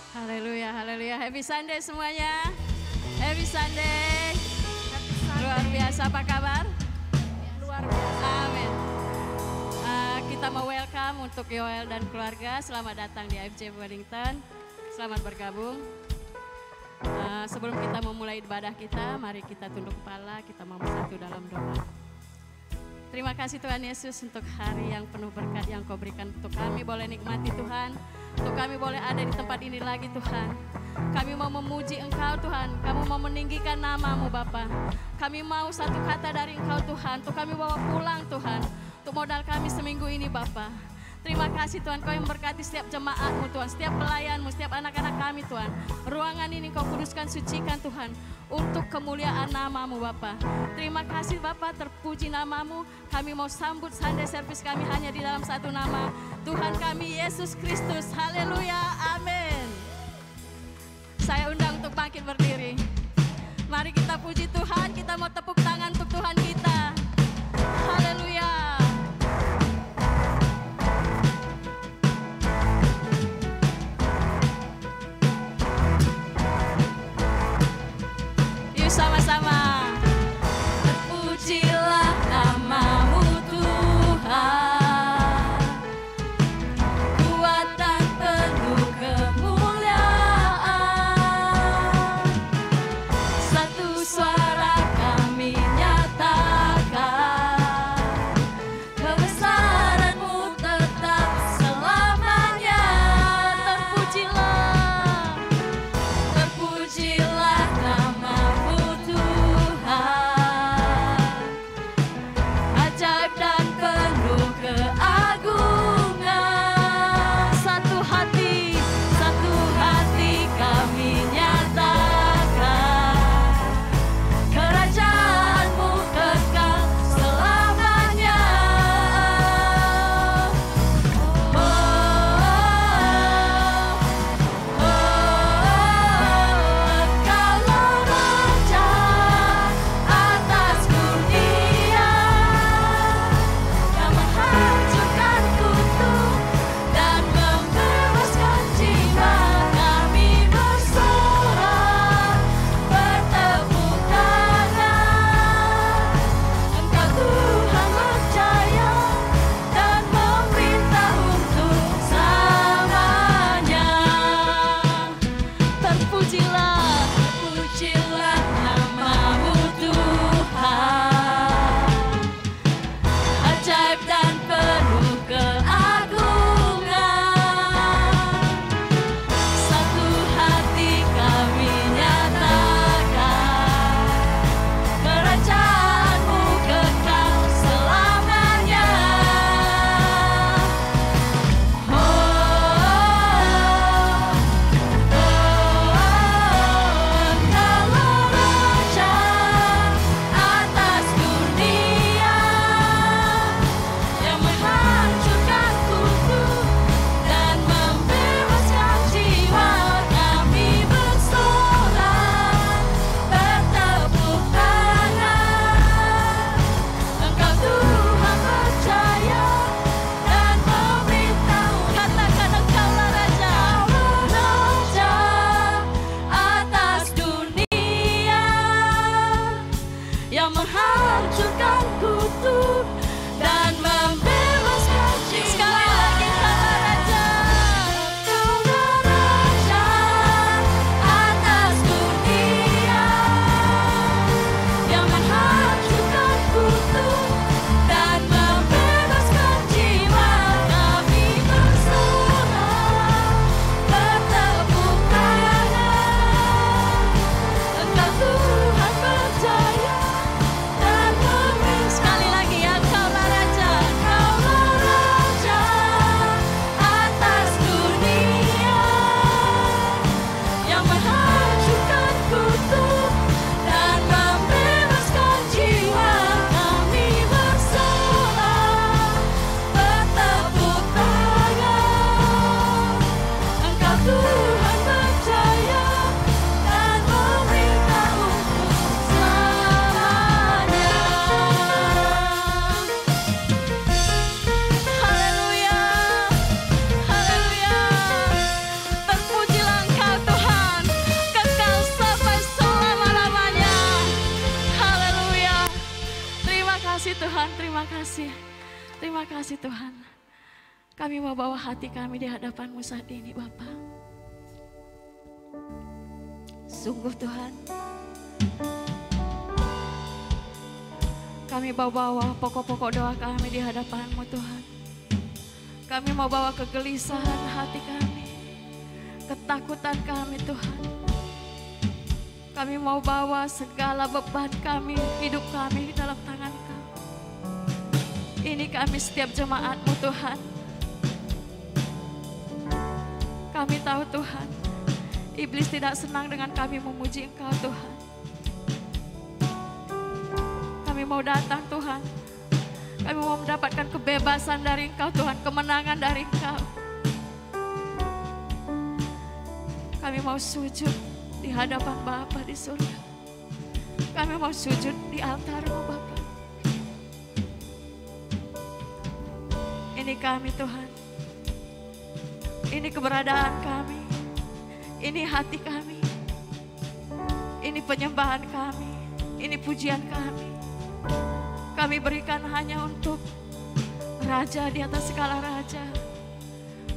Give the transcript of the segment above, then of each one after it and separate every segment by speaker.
Speaker 1: Haleluya, haleluya. Happy Sunday semuanya. Happy Sunday. Luar biasa, apa kabar?
Speaker 2: Luar biasa.
Speaker 1: Amin. Kita mau welcome untuk Yoel dan keluarga. Selamat datang di AFC Wellington. Selamat bergabung. Sebelum kita memulai ibadah kita, mari kita tunduk kepala, kita mau bersatu dalam doa. Terima kasih Tuhan Yesus untuk hari yang penuh berkat yang Kau berikan untuk kami boleh nikmati Tuhan. Untuk kami boleh ada di tempat ini lagi Tuhan. Kami mau memuji Engkau Tuhan. Kami mau meninggikan nama-Mu Bapa. Kami mau satu kata dari Engkau Tuhan. Untuk kami bawa pulang Tuhan. Untuk modal kami seminggu ini Bapa. Terima kasih Tuhan, Kau yang berkati setiap jemaat-Mu Tuhan, setiap pelayan-Mu, setiap anak-anak kami Tuhan. Ruangan ini Kau kuduskan, sucikan Tuhan, untuk kemuliaan nama-Mu Bapa. Terima kasih Bapa, terpuji nama-Mu. Kami mau sambut Sunday service kami hanya di dalam satu nama, Tuhan kami Yesus Kristus. Haleluya, amin. Saya undang untuk bangkit berdiri. Mari kita puji Tuhan, kita mau tepuk tangan untuk Tuhan kita. Haleluya. Sama-sama. Terpujilah nama-Mu Tuhan, kuatan penuh kemuliaan, satu suara kami Tuhan, terima kasih. Terima kasih Tuhan. Kami mau bawa hati kami di hadapan-Mu saat ini Bapa. Sungguh Tuhan, kami mau bawa pokok-pokok doa kami di hadapan-Mu Tuhan. Kami mau bawa kegelisahan hati kami, ketakutan kami Tuhan. Kami mau bawa segala beban kami, hidup kami dalam tangan Kau. Ini kami setiap jemaat-Mu Tuhan. Kami tahu Tuhan, iblis tidak senang dengan kami memuji Engkau Tuhan. Kami mau datang Tuhan. Kami mau mendapatkan kebebasan dari Engkau Tuhan, kemenangan dari Engkau. Kami mau sujud di hadapan Bapa di surga. Kami mau sujud di altar-Mu Bapa. Ini kami Tuhan. Ini keberadaan kami. Ini hati kami. Ini penyembahan kami. Ini pujian kami. Kami berikan hanya untuk Raja di atas segala raja,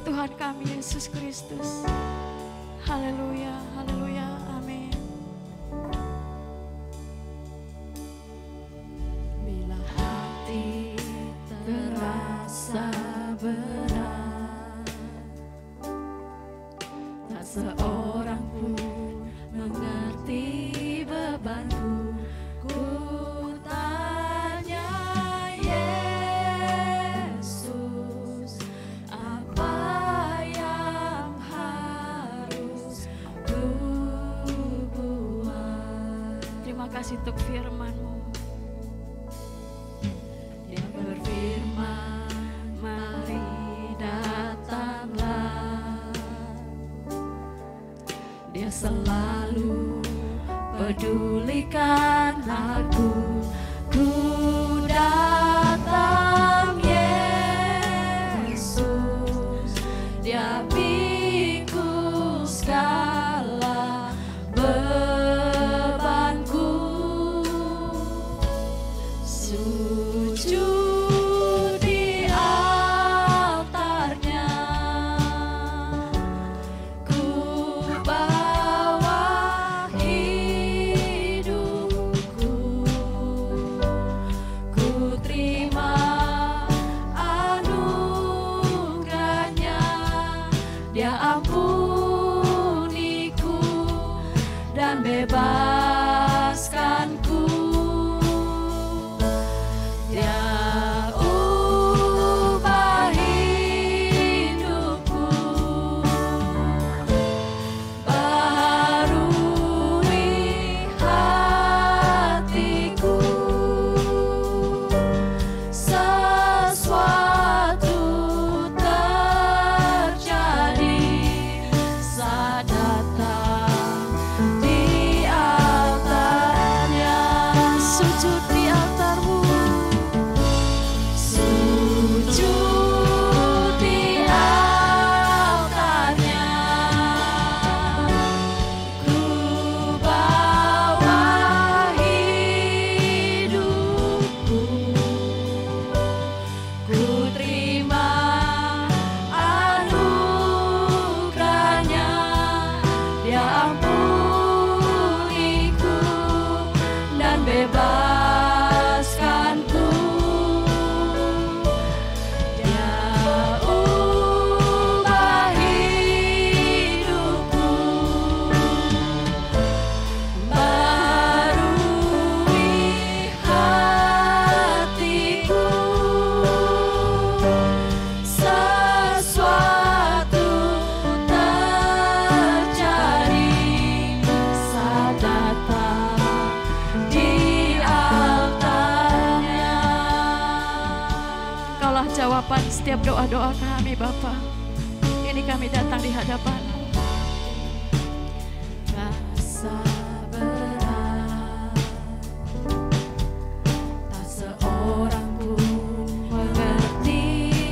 Speaker 1: Tuhan kami Yesus Kristus. Haleluya, haleluya, amin.
Speaker 2: Bila hati terasa berat, tak seorang pun mengerti bebanku. Ku tanya Yesus, apa yang harus ku buat?
Speaker 1: Terima kasih untuk firman-Mu.
Speaker 2: Dia berfirman, mari datanglah. Dia selalu pedulikan aku. Ku datang Yesus, Dia pikul segala bebanku. Sujud di altarnya, ku bawa hidupku. Ku terima anugerahnya, Dia ampuniku dan bebaskanku. Dia ubah hidupku, baharui hatiku. Sesuatu terjadi saat datang di altarnya. Sujud di altar-Mu, sujud di altarnya. Ku bawa hidupku, ku terima anugerahnya. Dia ampuniku dan bebaskanku. Dia ubah hidupku, baharui hatiku. Sesuatu terjadi saat datang di altarnya.
Speaker 1: Kaulah jawaban setiap doa-doa kami Bapa. Ini kami datang di hadapan-Mu.
Speaker 2: Rasa berat, tak seorang pun mengerti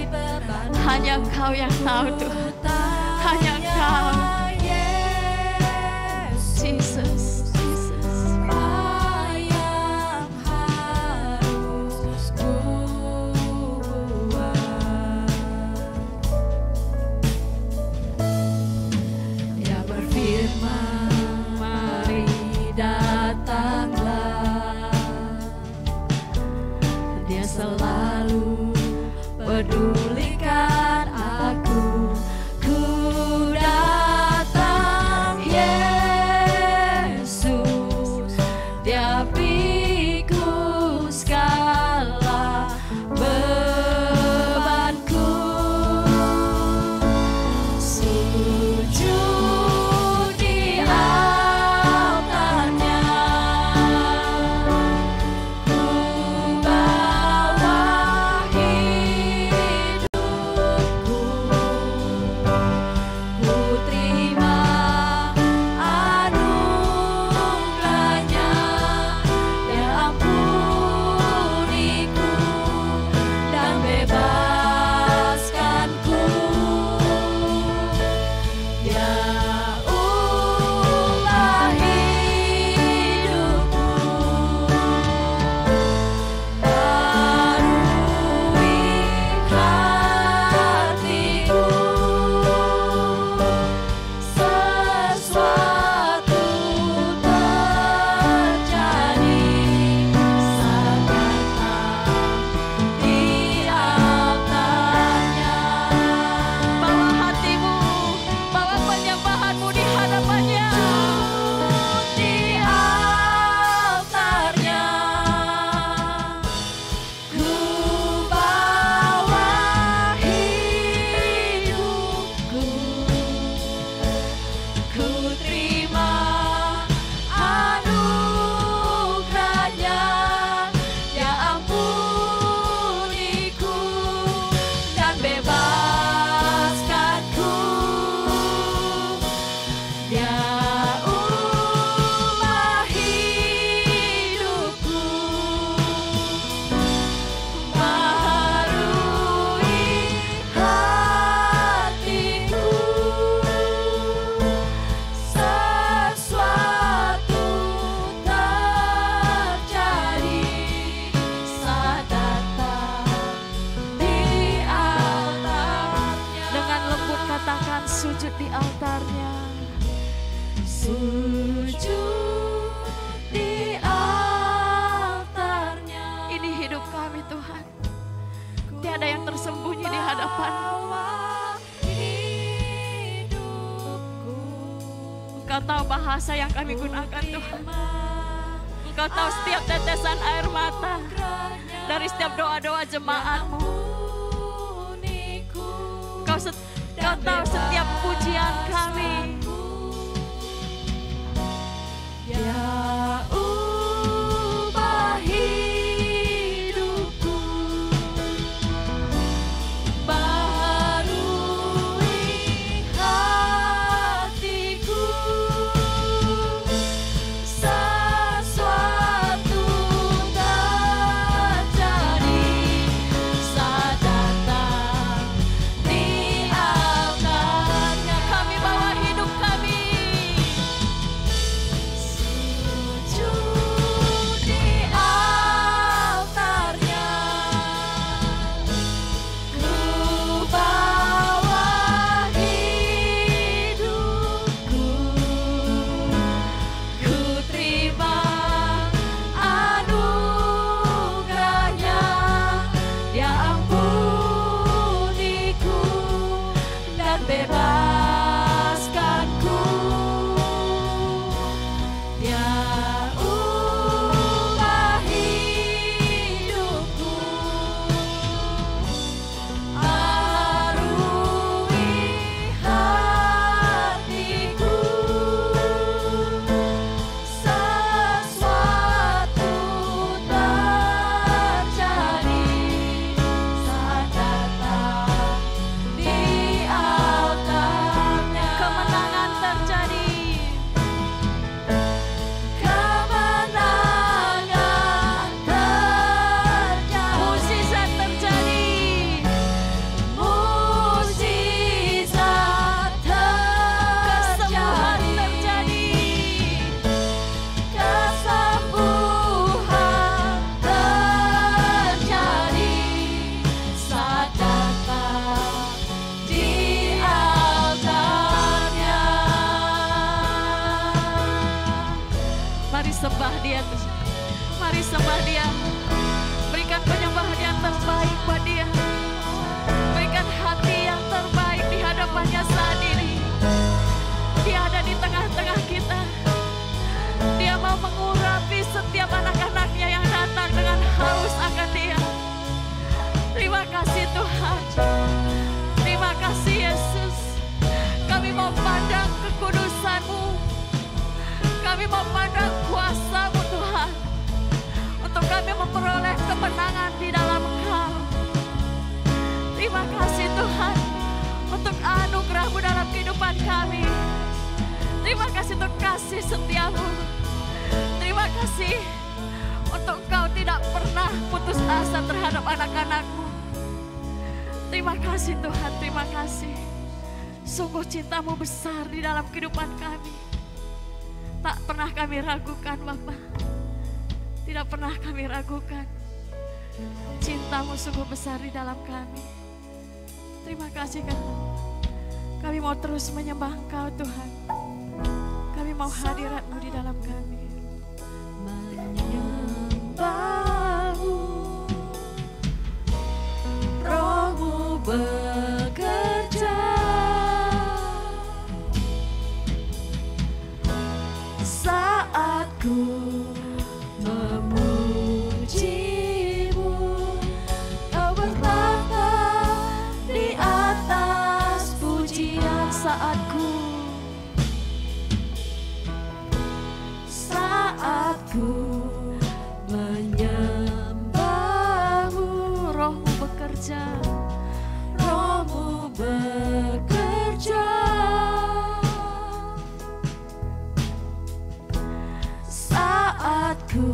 Speaker 2: beban.
Speaker 1: Hanya Engkau yang tahu Tuhan. Hanya Engkau.
Speaker 2: Yesus,
Speaker 1: Jesus, Jesus.
Speaker 2: apa yang harus ku firman, mari datanglah. Dia selalu pedulikan aku. Ku datang Yesus, Dia pikul segala bebanku. Sujud di altarnya, ku bawa hidupku. Ku terima anugerahnya, Dia ampuniku dan bebaskanku. Dia ubah hidupku, barui hatiku. Sesuatu terjadi saat datang di altarnya.
Speaker 1: Bawa hatimu, bawa penyembahanmu di hadapannya.
Speaker 2: Di altarnya, ku bawa hidupku. Ku terima anugerahnya, Dia ampuniku dan bebaskanku. Dia ubah hidupku, barui hatiku. Sesuatu terjadi saat datang di altarnya.
Speaker 1: Dengan lembut katakan sujud di altarnya.
Speaker 2: Sujud di altarnya.
Speaker 1: Ini hidup kami Tuhan. Tiada yang tersembunyi di hadapan-Mu.
Speaker 2: Bawa hidupku.
Speaker 1: Engkau tahu bahasa yang kami gunakan Tuhan. Engkau tahu setiap tetesan air mata dari setiap doa-doa jemaat-Mu. Engkau tahu setiap pujian kami.
Speaker 2: Dia ubah hidupku, barui hatiku. Sesuatu terjadi saat datang di altarnya.
Speaker 1: Kami bawa hidup sembah Dia Tuhan. Mari sembah Dia. Berikan penyembahan yang terbaik buat Dia. Berikan hati yang terbaik di hadapannya saat ini. Dia ada di tengah-tengah kita. Dia mau mengurapi setiap anak-anaknya yang datang dengan haus akan Dia. Terima kasih Tuhan. Terima kasih Yesus. Kami mau pandang kekudusan-Mu. Kami mau pandang kuasa-Mu Tuhan. Untuk kami memperoleh kemenangan di dalam Engkau. Terima kasih Tuhan untuk anugerah-Mu dalam kehidupan kami. Terima kasih untuk kasih setia-Mu. Terima kasih untuk Engkau tidak pernah putus asa terhadap anak-anak-Mu. Terima kasih Tuhan, terima kasih. Sungguh cinta-Mu besar di dalam kehidupan kami. Tak pernah kami ragukan Bapa. Tidak pernah kami ragukan. Cinta-Mu sungguh besar di dalam kami. Terima kasih karena kami mau terus menyembah Engkau Tuhan. Kami mau hadirat-Mu di dalam kami.
Speaker 2: Menyembah-Mu, Roh-Mu bekerja. Saat ku memuji-Mu, Kau bertata di atas pujian. Saat ku menyembah-Mu,
Speaker 1: Roh-Mu bekerja.
Speaker 2: Roh-Mu bekerja. Saat ku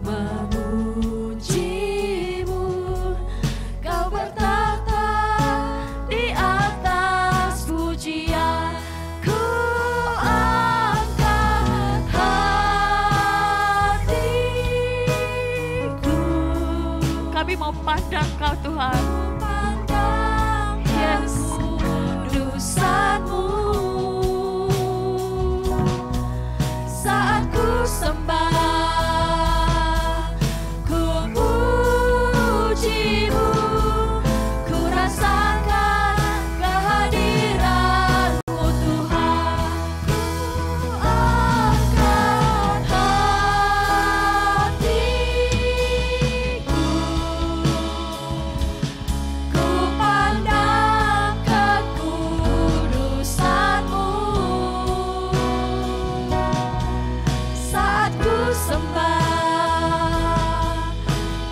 Speaker 2: memuji-Mu, Kau bertata di atas pujian. Ku angkat hatiku,
Speaker 1: Kami mau pandang Kau Tuhan.
Speaker 2: pandang
Speaker 1: Yes.
Speaker 2: kekudusan-Mu. Saat ku sembah, ku puji-Mu, ku rasakan kehadiran-Mu Tuhan. Ku angkat hatiku, ku pandang kekudusan-Mu. Saat ku sembah,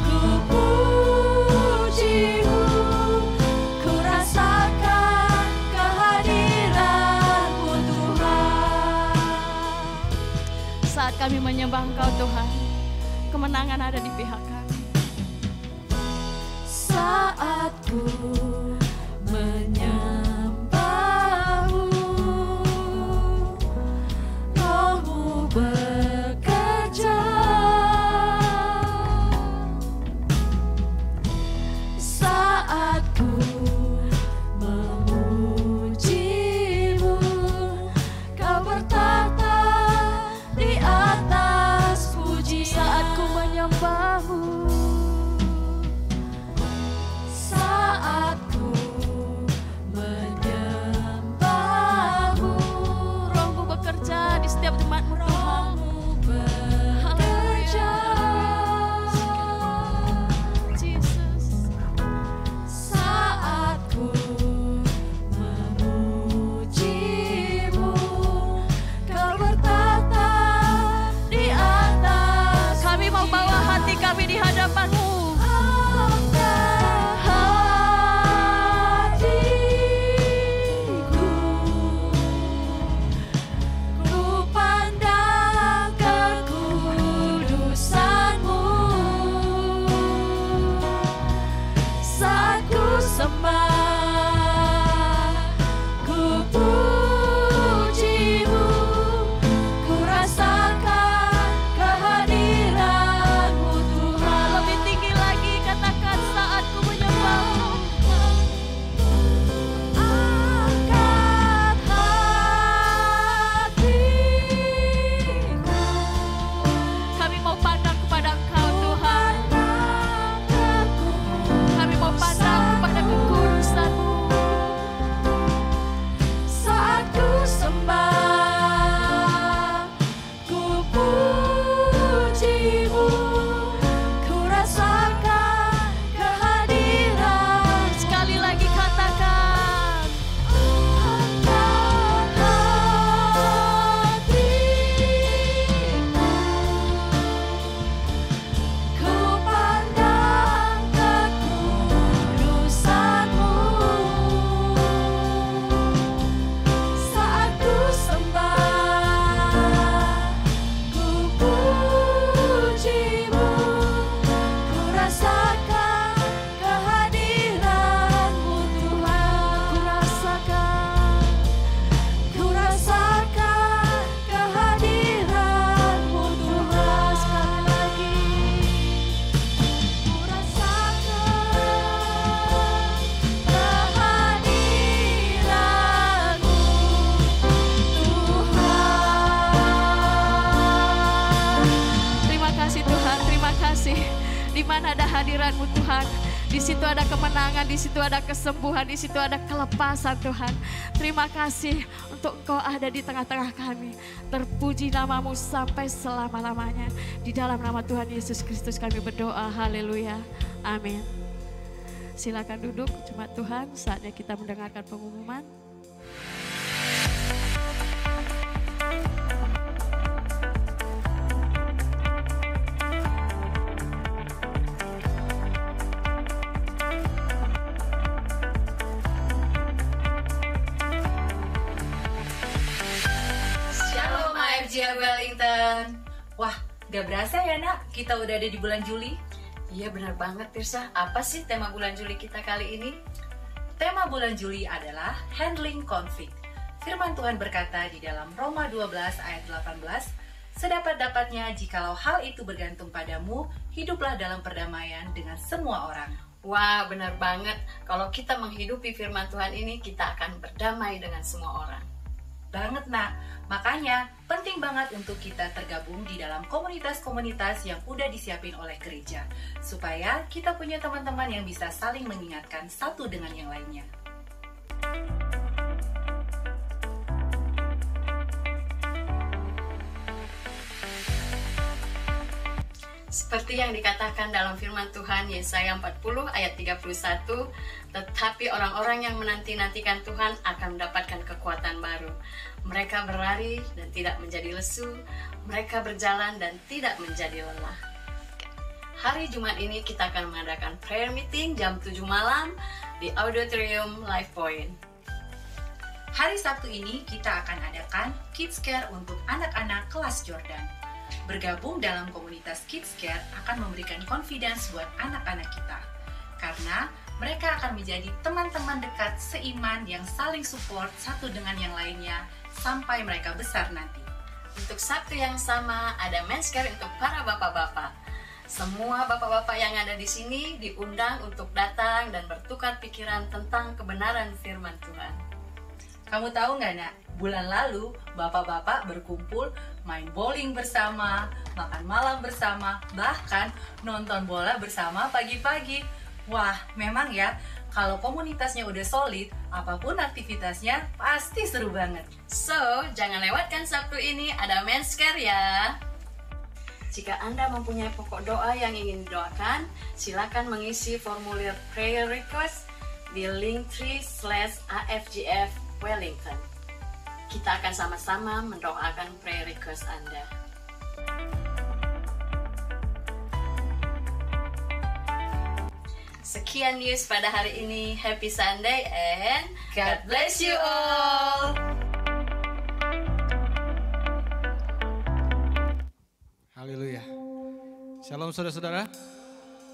Speaker 2: ku puji-Mu, ku rasakan kehadiran-Mu Tuhan.
Speaker 1: Saat kami menyembah Engkau Tuhan, kemenangan ada di pihak kami.
Speaker 2: Saat ku menyembah-Mu, Roh-Mu bekerja. Saat ku memuji-Mu, Kau bertata di atas pujian.
Speaker 1: Saat ku menyembah-Mu,
Speaker 2: Saat ku
Speaker 1: kehadirat-Mu Tuhan. Di situ ada kemenangan, di situ ada kesembuhan, di situ ada kelepasan Tuhan. Terima kasih untuk Engkau ada di tengah-tengah kami. Terpuji nama-Mu sampai selama-lamanya. Di dalam nama Tuhan Yesus Kristus kami berdoa, haleluya, amin. Silakan duduk, jemaat Tuhan, saatnya kita mendengarkan pengumuman.
Speaker 3: Wellington. Wah, gak berasa ya nak, kita udah ada di bulan Juli.
Speaker 4: Iya benar banget Tirsa, apa sih tema bulan Juli kita kali ini?
Speaker 3: Tema bulan Juli adalah handling konflik. Firman Tuhan berkata di dalam Roma 12 ayat 18, sedapat-dapatnya jikalau hal itu bergantung padamu, hiduplah dalam perdamaian dengan semua orang.
Speaker 4: Wah benar banget, kalau kita menghidupi firman Tuhan ini, kita akan berdamai dengan semua orang.
Speaker 3: Banget nak, makanya penting banget untuk kita tergabung di dalam komunitas-komunitas yang udah disiapin oleh gereja, supaya kita punya teman-teman yang bisa saling mengingatkan satu dengan yang lainnya.
Speaker 4: Seperti yang dikatakan dalam firman Tuhan Yesaya 40 ayat 31, tetapi orang-orang yang menanti-nantikan Tuhan akan mendapatkan kekuatan baru. Mereka berlari dan tidak menjadi lesu, mereka berjalan dan tidak menjadi lelah. Hari Jumat ini kita akan mengadakan prayer meeting jam 7 malam di Auditorium Life Point.
Speaker 3: Hari Sabtu ini kita akan adakan Kids Care untuk anak-anak kelas Jordan. Bergabung dalam komunitas Kids Care akan memberikan confidence buat anak-anak kita. Karena mereka akan menjadi teman-teman dekat seiman yang saling support satu dengan yang lainnya sampai mereka besar nanti.
Speaker 4: Untuk Sabtu yang sama ada Men's Care untuk para bapak-bapak. Semua bapak-bapak yang ada di sini diundang untuk datang dan bertukar pikiran tentang kebenaran firman Tuhan.
Speaker 3: Kamu tahu nggak nak, bulan lalu bapak-bapak berkumpul main bowling bersama, makan malam bersama, bahkan nonton bola bersama pagi-pagi. Wah, memang ya, kalau komunitasnya udah solid, apapun aktivitasnya pasti seru banget.
Speaker 4: So, jangan lewatkan Sabtu ini, ada Men's Care ya. Jika Anda mempunyai pokok doa yang ingin didoakan, silakan mengisi formulir prayer request di linktree/AFGF Wellington. Kita akan sama-sama mendoakan prayer request Anda. Sekian news pada hari ini. Happy Sunday and God bless you all.
Speaker 5: Haleluya. Shalom saudara-saudara.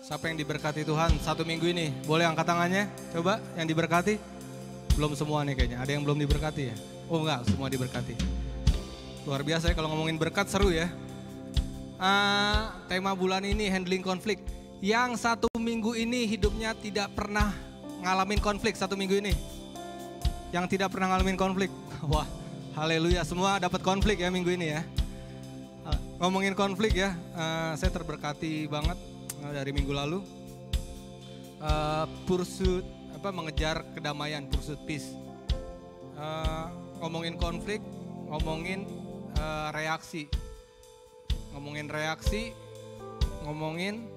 Speaker 5: Siapa yang diberkati Tuhan satu minggu ini? Boleh angkat tangannya? Coba yang diberkati. Belum semua nih kayaknya. Ada yang belum diberkati ya? Oh enggak, semua diberkati. Luar biasa ya, kalau ngomongin berkat seru ya. Tema bulan ini handling konflik. Yang satu minggu ini hidupnya tidak pernah ngalamin konflik satu minggu ini. Yang tidak pernah ngalamin konflik. Wah, haleluya, semua dapat konflik ya minggu ini ya. Ngomongin konflik ya, saya terberkati banget dari minggu lalu. Pursuit, mengejar kedamaian, pursuit peace. Ngomongin konflik, ngomongin reaksi. Ngomongin reaksi, ngomongin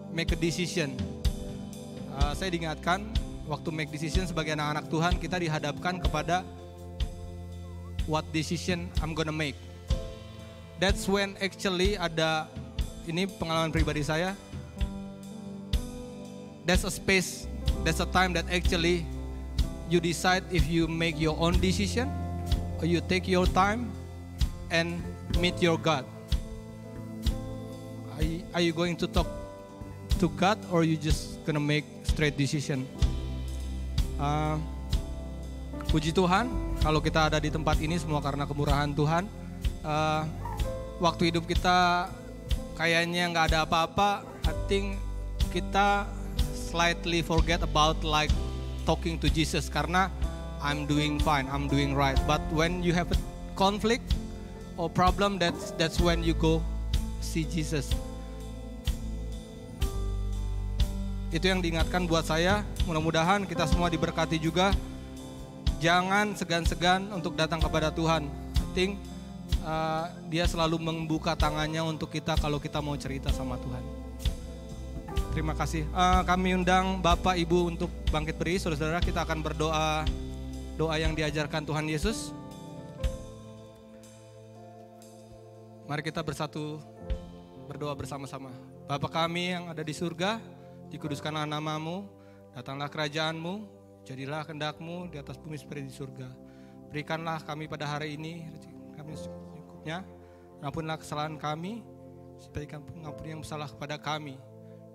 Speaker 5: make a decision. Saya diingatkan waktu make decision sebagai anak-anak Tuhan, kita dihadapkan kepada what decision I'm gonna make. That's when actually ada, ini pengalaman pribadi saya, there's a space, there's a time that actually you decide if you make your own decision or you take your time and meet your God. Are you going to talk to God or you just gonna make straight decision? Puji Tuhan, kalau kita ada di tempat ini semua karena kemurahan Tuhan. Waktu hidup kita kayaknya nggak ada apa-apa. I think kita slightly forget about like talking to Jesus karena I'm doing fine, I'm doing right. But when you have a conflict or problem, that's when you go see Jesus. Itu yang diingatkan buat saya. Mudah-mudahan kita semua diberkati juga. Jangan segan-segan untuk datang kepada Tuhan. I think dia selalu membuka tangannya untuk kita kalau kita mau cerita sama Tuhan. Terima kasih. Kami undang Bapak Ibu untuk bangkit berdiri. Saudara-saudara, kita akan berdoa doa yang diajarkan Tuhan Yesus. Mari kita bersatu berdoa bersama-sama. Bapa kami yang ada di surga, dikuduskanlah namamu, datanglah kerajaanmu, jadilah kehendak-mu di atas bumi seperti di surga. Berikanlah kami pada hari ini kami secukupnya, ampunlah kesalahan kami, seperti ampuni yang bersalah kepada kami.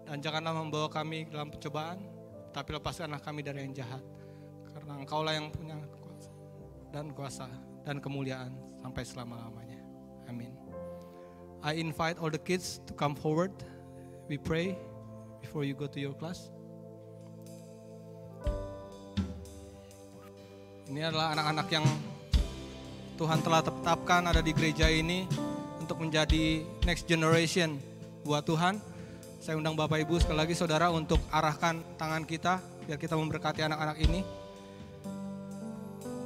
Speaker 5: Dan janganlah membawa kami dalam pencobaan, tapi lepaskanlah kami dari yang jahat. Karena Engkaulah yang punya kuasa dan kemuliaan sampai selama-lamanya. Amin. I invite all the kids to come forward. We pray before you go to your class. Ini adalah anak-anak yang Tuhan telah tetapkan ada di gereja ini untuk menjadi next generation buat Tuhan. Saya undang Bapak Ibu sekali lagi saudara untuk arahkan tangan kita biar kita memberkati anak-anak ini.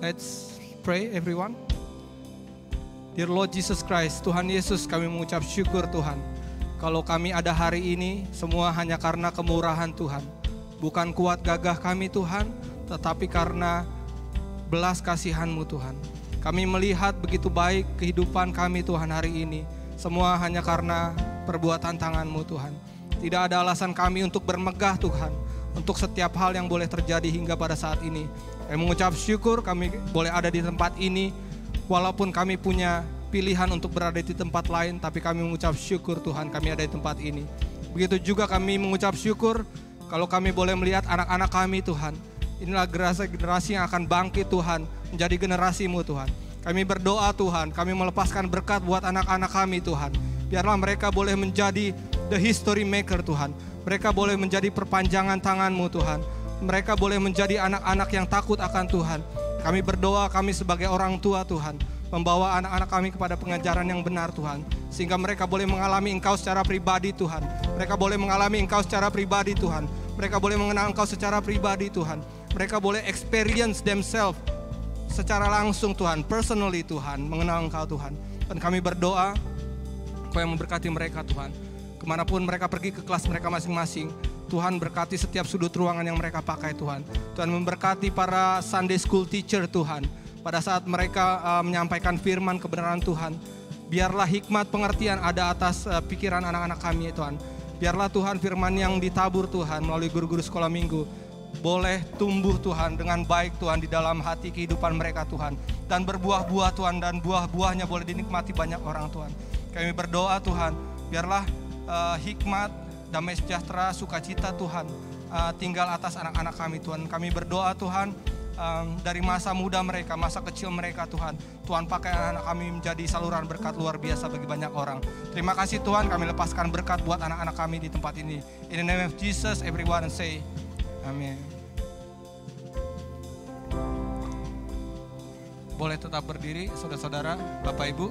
Speaker 5: Let's pray everyone. Dear Lord Jesus Christ, Tuhan Yesus, kami mengucap syukur Tuhan. Kalau kami ada hari ini semua hanya karena kemurahan Tuhan. Bukan kuat gagah kami Tuhan, tetapi karena belas kasihan-Mu Tuhan. Kami melihat begitu baik kehidupan kami Tuhan hari ini. Semua hanya karena perbuatan tangan-Mu Tuhan. Tidak ada alasan kami untuk bermegah Tuhan, untuk setiap hal yang boleh terjadi hingga pada saat ini. Kami mengucap syukur kami boleh ada di tempat ini, walaupun kami punya pilihan untuk berada di tempat lain, tapi kami mengucap syukur Tuhan kami ada di tempat ini. Begitu juga kami mengucap syukur kalau kami boleh melihat anak-anak kami Tuhan. Inilah generasi yang akan bangkit Tuhan, menjadi generasi-Mu Tuhan. Kami berdoa Tuhan, kami melepaskan berkat buat anak-anak kami Tuhan. Biarlah mereka boleh menjadi the history maker Tuhan. Mereka boleh menjadi perpanjangan tangan-Mu Tuhan. Mereka boleh menjadi anak-anak yang takut akan Tuhan. Kami berdoa kami sebagai orang tua Tuhan, membawa anak-anak kami kepada pengajaran yang benar Tuhan. Sehingga mereka boleh mengalami Engkau secara pribadi Tuhan. Mereka boleh mengalami Engkau secara pribadi Tuhan. Mereka boleh mengenal Engkau secara pribadi Tuhan. Mereka boleh experience themselves secara langsung Tuhan, personally Tuhan, mengenal Engkau Tuhan. Dan kami berdoa Engkau yang memberkati mereka Tuhan. Kemanapun mereka pergi ke kelas mereka masing-masing, Tuhan berkati setiap sudut ruangan yang mereka pakai Tuhan. Tuhan memberkati para Sunday School teacher Tuhan. Pada saat mereka menyampaikan firman kebenaran Tuhan, biarlah hikmat pengertian ada atas pikiran anak-anak kami Tuhan. Biarlah Tuhan firman yang ditabur Tuhan melalui guru-guru sekolah minggu boleh tumbuh Tuhan dengan baik Tuhan di dalam hati kehidupan mereka Tuhan. Dan berbuah-buah Tuhan, dan buah-buahnya boleh dinikmati banyak orang Tuhan. Kami berdoa Tuhan, biarlah hikmat, damai sejahtera, sukacita Tuhan tinggal atas anak-anak kami Tuhan. Kami berdoa Tuhan dari masa muda mereka, masa kecil mereka Tuhan. Tuhan pakai anak-anak kami menjadi saluran berkat luar biasa bagi banyak orang. Terima kasih Tuhan, kami lepaskan berkat buat anak-anak kami di tempat ini. In the name of Jesus, everyone say amin. Boleh tetap berdiri saudara-saudara, Bapak Ibu.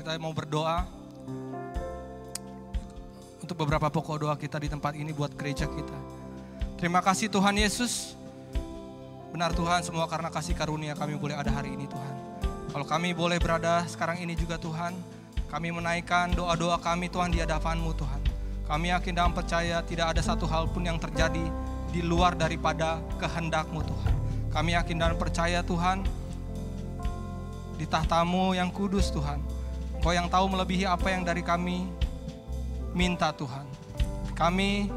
Speaker 5: Kita mau berdoa untuk beberapa pokok doa kita di tempat ini buat gereja kita. Terima kasih Tuhan Yesus. Benar Tuhan, semua karena kasih karunia kami boleh ada hari ini Tuhan. Kalau kami boleh berada sekarang ini juga Tuhan, kami menaikkan doa-doa kami Tuhan di hadapan-Mu Tuhan. Kami yakin dan percaya tidak ada satu hal pun yang terjadi di luar daripada kehendak-Mu Tuhan. Kami yakin dan percaya Tuhan, di tahta-Mu yang kudus Tuhan, Engkau yang tahu melebihi apa yang dari kami minta Tuhan. Kami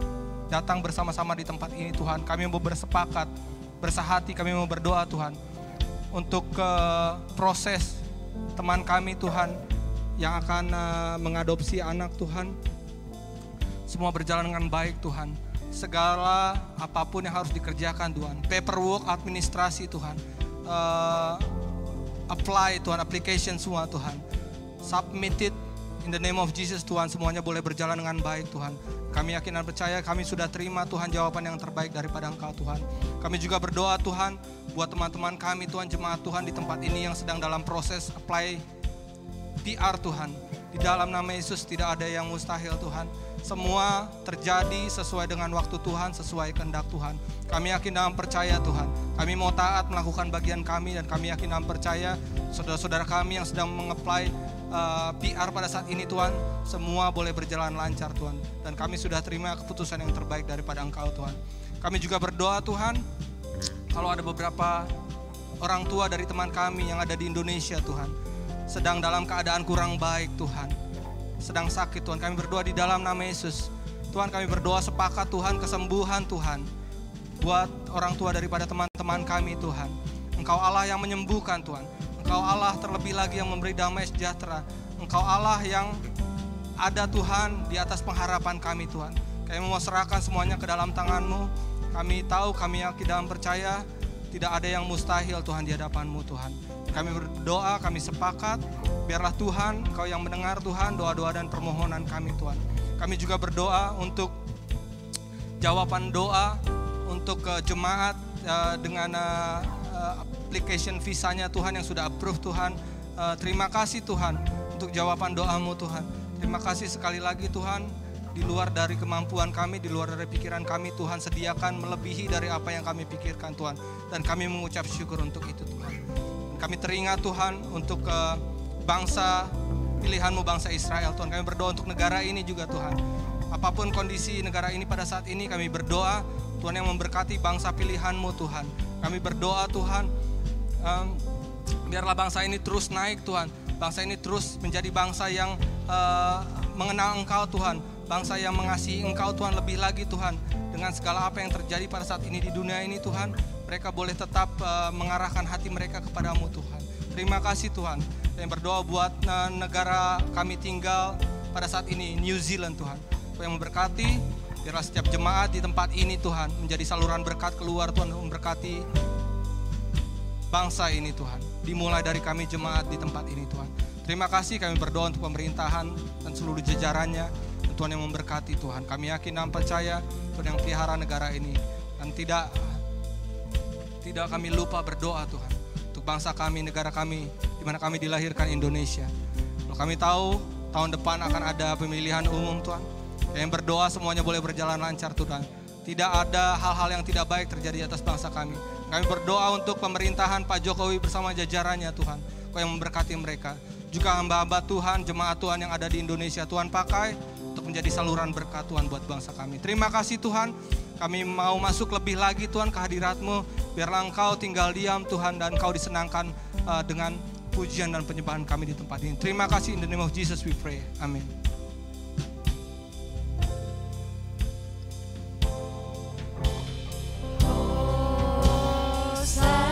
Speaker 5: datang bersama-sama di tempat ini Tuhan. Kami mau bersepakat, bersahati, kami mau berdoa Tuhan. Untuk proses teman kami Tuhan yang akan mengadopsi anak Tuhan. Semua berjalan dengan baik Tuhan. Segala apapun yang harus dikerjakan Tuhan. Paperwork, administrasi Tuhan. Apply Tuhan, application semua Tuhan. Submitted in the name of Jesus Tuhan, semuanya boleh berjalan dengan baik Tuhan. Kami yakin dan percaya kami sudah terima Tuhan jawaban yang terbaik daripada Engkau Tuhan. Kami juga berdoa Tuhan buat teman-teman kami Tuhan, jemaat Tuhan di tempat ini yang sedang dalam proses apply PR Tuhan. Di dalam nama Yesus tidak ada yang mustahil Tuhan. Semua terjadi sesuai dengan waktu Tuhan, sesuai kehendak Tuhan. Kami yakin dalam percaya Tuhan. Kami mau taat melakukan bagian kami, dan kami yakin dalam percaya saudara-saudara kami yang sedang mengapply PR pada saat ini Tuhan, semua boleh berjalan lancar Tuhan. Dan kami sudah terima keputusan yang terbaik daripada Engkau Tuhan. Kami juga berdoa Tuhan, kalau ada beberapa orang tua dari teman kami yang ada di Indonesia Tuhan, sedang dalam keadaan kurang baik Tuhan, sedang sakit Tuhan, kami berdoa di dalam nama Yesus. Tuhan, kami berdoa sepakat Tuhan, kesembuhan Tuhan buat orang tua daripada teman-teman kami Tuhan. Engkau Allah yang menyembuhkan Tuhan. Engkau Allah terlebih lagi yang memberi damai sejahtera. Engkau Allah yang ada Tuhan di atas pengharapan kami Tuhan. Kami mau serahkan semuanya ke dalam tangan-Mu. Kami tahu, kami yakin dalam percaya tidak ada yang mustahil Tuhan di hadapan-Mu Tuhan. Kami berdoa, kami sepakat, biarlah Tuhan, Engkau yang mendengar Tuhan doa-doa dan permohonan kami Tuhan. Kami juga berdoa untuk jawaban doa untuk jemaat dengan application visanya Tuhan yang sudah approve Tuhan. Terima kasih Tuhan untuk jawaban doa-Mu Tuhan. Terima kasih sekali lagi Tuhan, di luar dari kemampuan kami, di luar dari pikiran kami Tuhan, sediakan melebihi dari apa yang kami pikirkan Tuhan. Dan kami mengucap syukur untuk itu Tuhan. Kami teringat Tuhan untuk bangsa pilihan-Mu, bangsa Israel Tuhan. Kami berdoa untuk negara ini juga Tuhan. Apapun kondisi negara ini pada saat ini, kami berdoa Tuhan yang memberkati bangsa pilihan-Mu Tuhan. Kami berdoa Tuhan, biarlah bangsa ini terus naik Tuhan. Bangsa ini terus menjadi bangsa yang mengenal Engkau Tuhan. Bangsa yang mengasihi Engkau Tuhan lebih lagi Tuhan. Dengan segala apa yang terjadi pada saat ini di dunia ini Tuhan, mereka boleh tetap mengarahkan hati mereka kepadamu Tuhan. Terima kasih Tuhan. Yang berdoa buat negara kami tinggal pada saat ini, New Zealand Tuhan. Yang memberkati, biarlah setiap jemaat di tempat ini Tuhan menjadi saluran berkat keluar Tuhan, memberkati bangsa ini Tuhan. Dimulai dari kami jemaat di tempat ini Tuhan. Terima kasih, kami berdoa untuk pemerintahan dan seluruh jajarannya. Tuhan yang memberkati Tuhan. Kami yakin dan percaya Tuhan yang pelihara negara ini. Dan tidak kami lupa berdoa Tuhan untuk bangsa kami, negara kami, di mana kami dilahirkan Indonesia. Kalau kami tahu tahun depan akan ada pemilihan umum Tuhan. Yang berdoa semuanya boleh berjalan lancar Tuhan. Tidak ada hal-hal yang tidak baik terjadi di atas bangsa kami. Kami berdoa untuk pemerintahan Pak Jokowi bersama jajarannya Tuhan. Kau yang memberkati mereka. Juga hamba-hamba Tuhan, jemaat Tuhan yang ada di Indonesia Tuhan pakai untuk menjadi saluran berkat Tuhan buat bangsa kami. Terima kasih Tuhan. Kami mau masuk lebih lagi Tuhan ke hadirat-Mu. Biarlah Engkau tinggal diam Tuhan, dan Engkau disenangkan dengan pujian dan penyembahan kami di tempat ini. Terima kasih, in the name of Jesus we pray. Amin.
Speaker 2: Hosanna.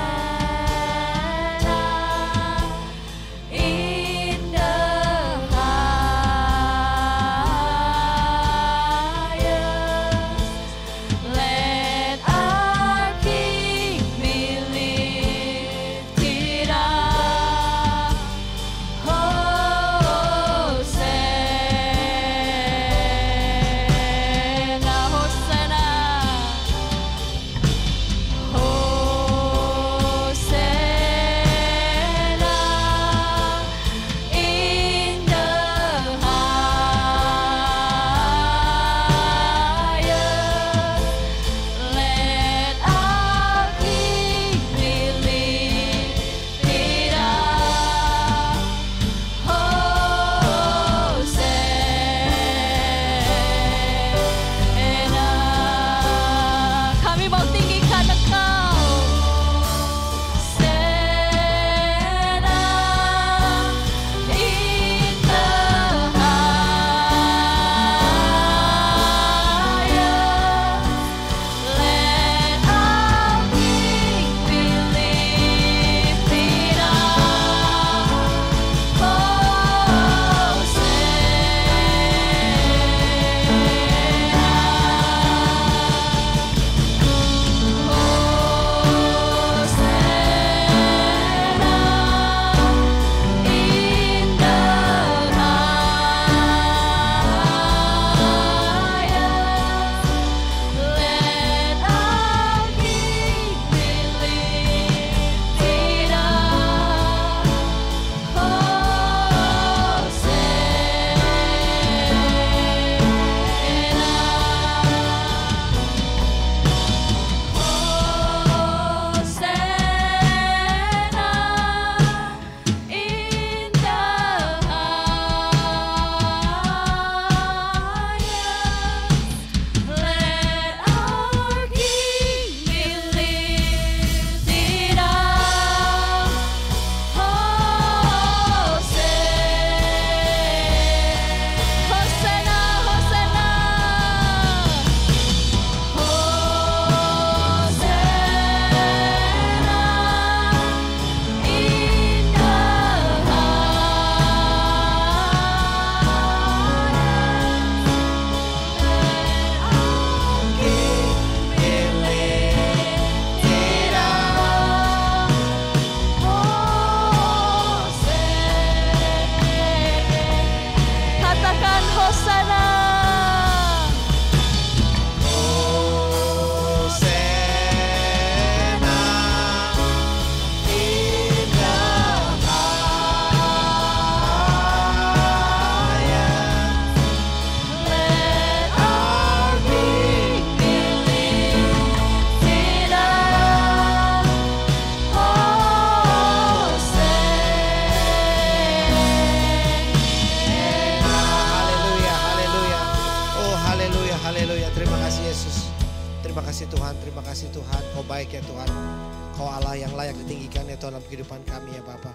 Speaker 6: Kau Allah yang layak ditinggikan ya Tuhan dalam kehidupan kami ya Bapa.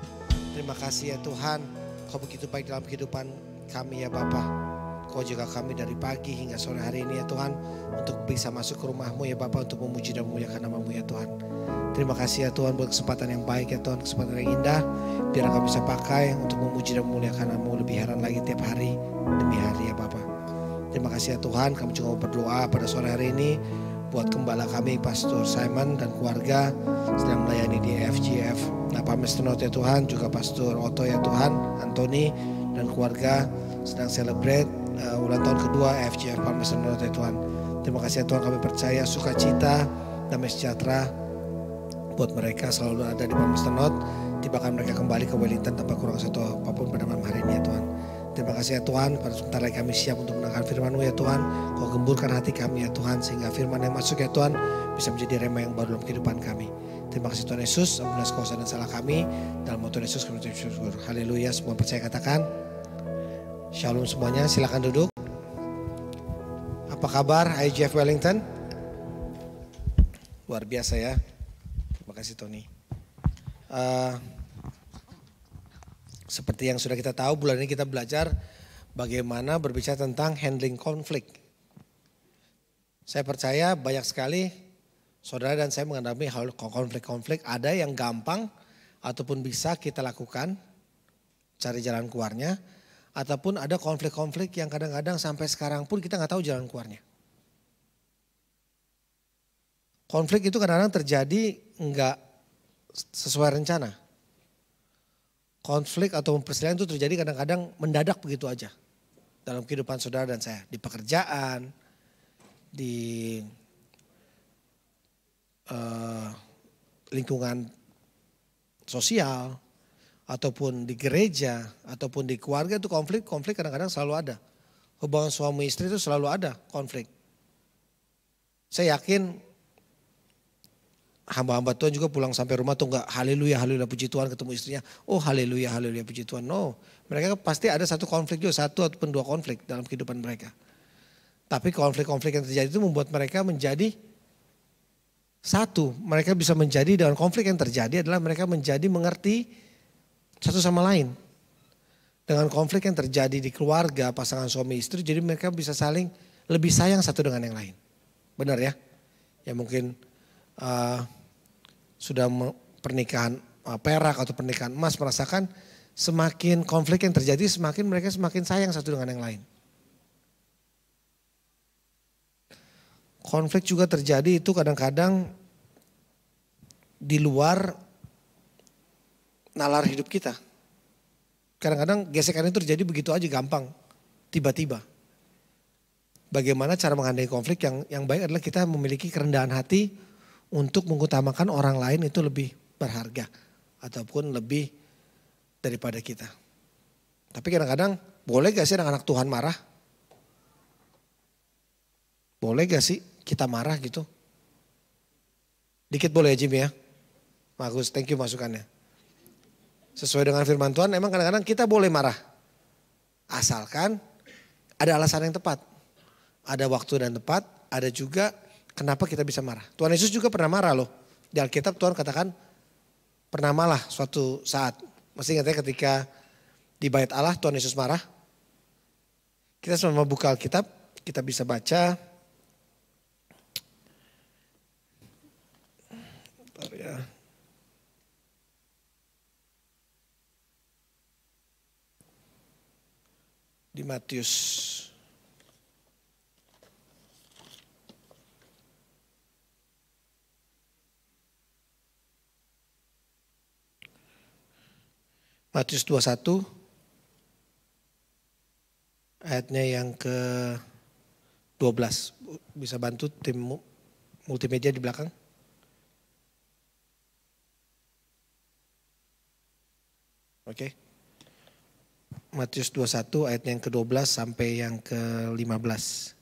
Speaker 6: Terima kasih ya Tuhan, Kau begitu baik dalam kehidupan kami ya Bapa. Kau jaga kami dari pagi hingga sore hari ini ya Tuhan, untuk bisa masuk ke rumah-Mu ya Bapa, untuk memuji dan memuliakan nama-Mu ya Tuhan. Terima kasih ya Tuhan buat kesempatan yang baik ya Tuhan, kesempatan yang indah, biar kami bisa pakai untuk memuji dan memuliakan nama-Mu lebih heran lagi tiap hari demi hari ya Bapa. Terima kasih ya Tuhan, kami juga mau berdoa pada sore hari ini buat gembala kami Pastor Simon dan keluarga sedang melayani di FGF Napa Mestenot ya Tuhan, juga Pastor Otto ya Tuhan, Anthony dan keluarga sedang celebrate ulang tahun kedua FGF Mestenot ya Tuhan. Terima kasih ya Tuhan, kami percaya sukacita, damai sejahtera buat mereka selalu ada di Mestenot. Tibakan mereka kembali ke Wellington tanpa kurang satu apapun pada malam hari ini ya Tuhan. Terima kasih ya Tuhan, pada sebentar lagi kami siap untuk mendengar firman-Mu ya Tuhan. Kau gemburkan hati kami ya Tuhan, sehingga firman yang masuk ya Tuhan bisa menjadi rema yang baru dalam kehidupan kami. Terima kasih Tuhan Yesus, ampunilah kuasa dan salah kami. Dalam nama Tuhan Yesus kami bersyukur. Haleluya, semua percaya katakan. Shalom semuanya, silakan duduk. Apa kabar IGF Wellington? Luar biasa ya. Terima kasih Tony. Seperti yang sudah kita tahu, bulan ini kita belajar bagaimana berbicara tentang handling konflik. Saya percaya banyak sekali saudara dan saya mengalami hal konflik-konflik. Ada yang gampang ataupun bisa kita lakukan, cari jalan keluarnya. Ataupun ada konflik-konflik yang kadang-kadang sampai sekarang pun kita nggak tahu jalan keluarnya. Konflik itu kadang-kadang terjadi nggak sesuai rencana. Konflik atau perselisihan itu terjadi kadang-kadang mendadak begitu aja dalam kehidupan saudara dan saya. Di pekerjaan, di lingkungan sosial, ataupun di gereja, ataupun di keluarga itu konflik kadang-kadang selalu ada. Hubungan suami istri itu selalu ada konflik. Saya yakin hamba-hamba Tuhan juga pulang sampai rumah tuh enggak haleluya, haleluya puji Tuhan ketemu istrinya. Oh haleluya, haleluya puji Tuhan. No, mereka pasti ada satu konflik juga, satu ataupun dua konflik dalam kehidupan mereka. Tapi konflik-konflik yang terjadi itu membuat mereka menjadi satu. Mereka bisa menjadi dengan konflik yang terjadi adalah mereka menjadi mengerti satu sama lain. Dengan konflik yang terjadi di keluarga, pasangan suami istri, jadi mereka bisa saling lebih sayang satu dengan yang lain. Benar ya? Ya mungkin sudah pernikahan perak atau pernikahan emas merasakan semakin konflik yang terjadi semakin mereka semakin sayang satu dengan yang lain. Konflik juga terjadi itu kadang-kadang di luar nalar hidup kita. Kadang-kadang gesekan itu terjadi begitu aja gampang, tiba-tiba. Bagaimana cara menghadapi konflik yang baik adalah kita memiliki kerendahan hati untuk mengutamakan orang lain itu lebih berharga ataupun lebih daripada kita. Tapi kadang-kadang boleh gak sih anak-anak Tuhan marah? Boleh gak sih kita marah gitu? Dikit boleh ya Jim ya? Bagus, thank you masukannya. Sesuai dengan firman Tuhan emang kadang-kadang kita boleh marah. Asalkan ada alasan yang tepat. Ada waktu dan tepat, ada juga kenapa kita bisa marah. Tuhan Yesus juga pernah marah loh. Di Alkitab Tuhan katakan pernah marah suatu saat. Masih ingat ya ketika di bait Allah Tuhan Yesus marah. Kita sama buka Alkitab, kita bisa baca. Bentar ya. Di Matius. Matius 21 ayatnya yang ke-12. Bisa bantu tim multimedia di belakang? Oke. Matius 21 ayatnya yang ke-12 sampai yang ke-15.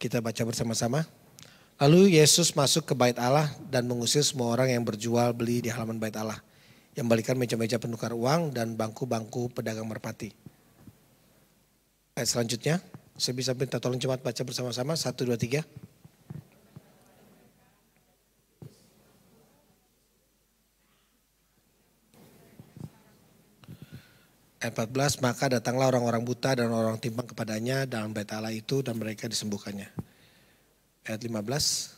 Speaker 6: Kita baca bersama-sama. Lalu Yesus masuk ke bait Allah dan mengusir semua orang yang berjual beli di halaman bait Allah. Yang balikan meja-meja penukar uang dan bangku-bangku pedagang merpati. Ayat selanjutnya, saya bisa minta tolong jemaat baca bersama-sama, 1, 2, 3. Ayat 14, maka datanglah orang-orang buta dan orang timpang kepadanya dalam bait Allah itu dan mereka disembuhkannya. Ayat 15.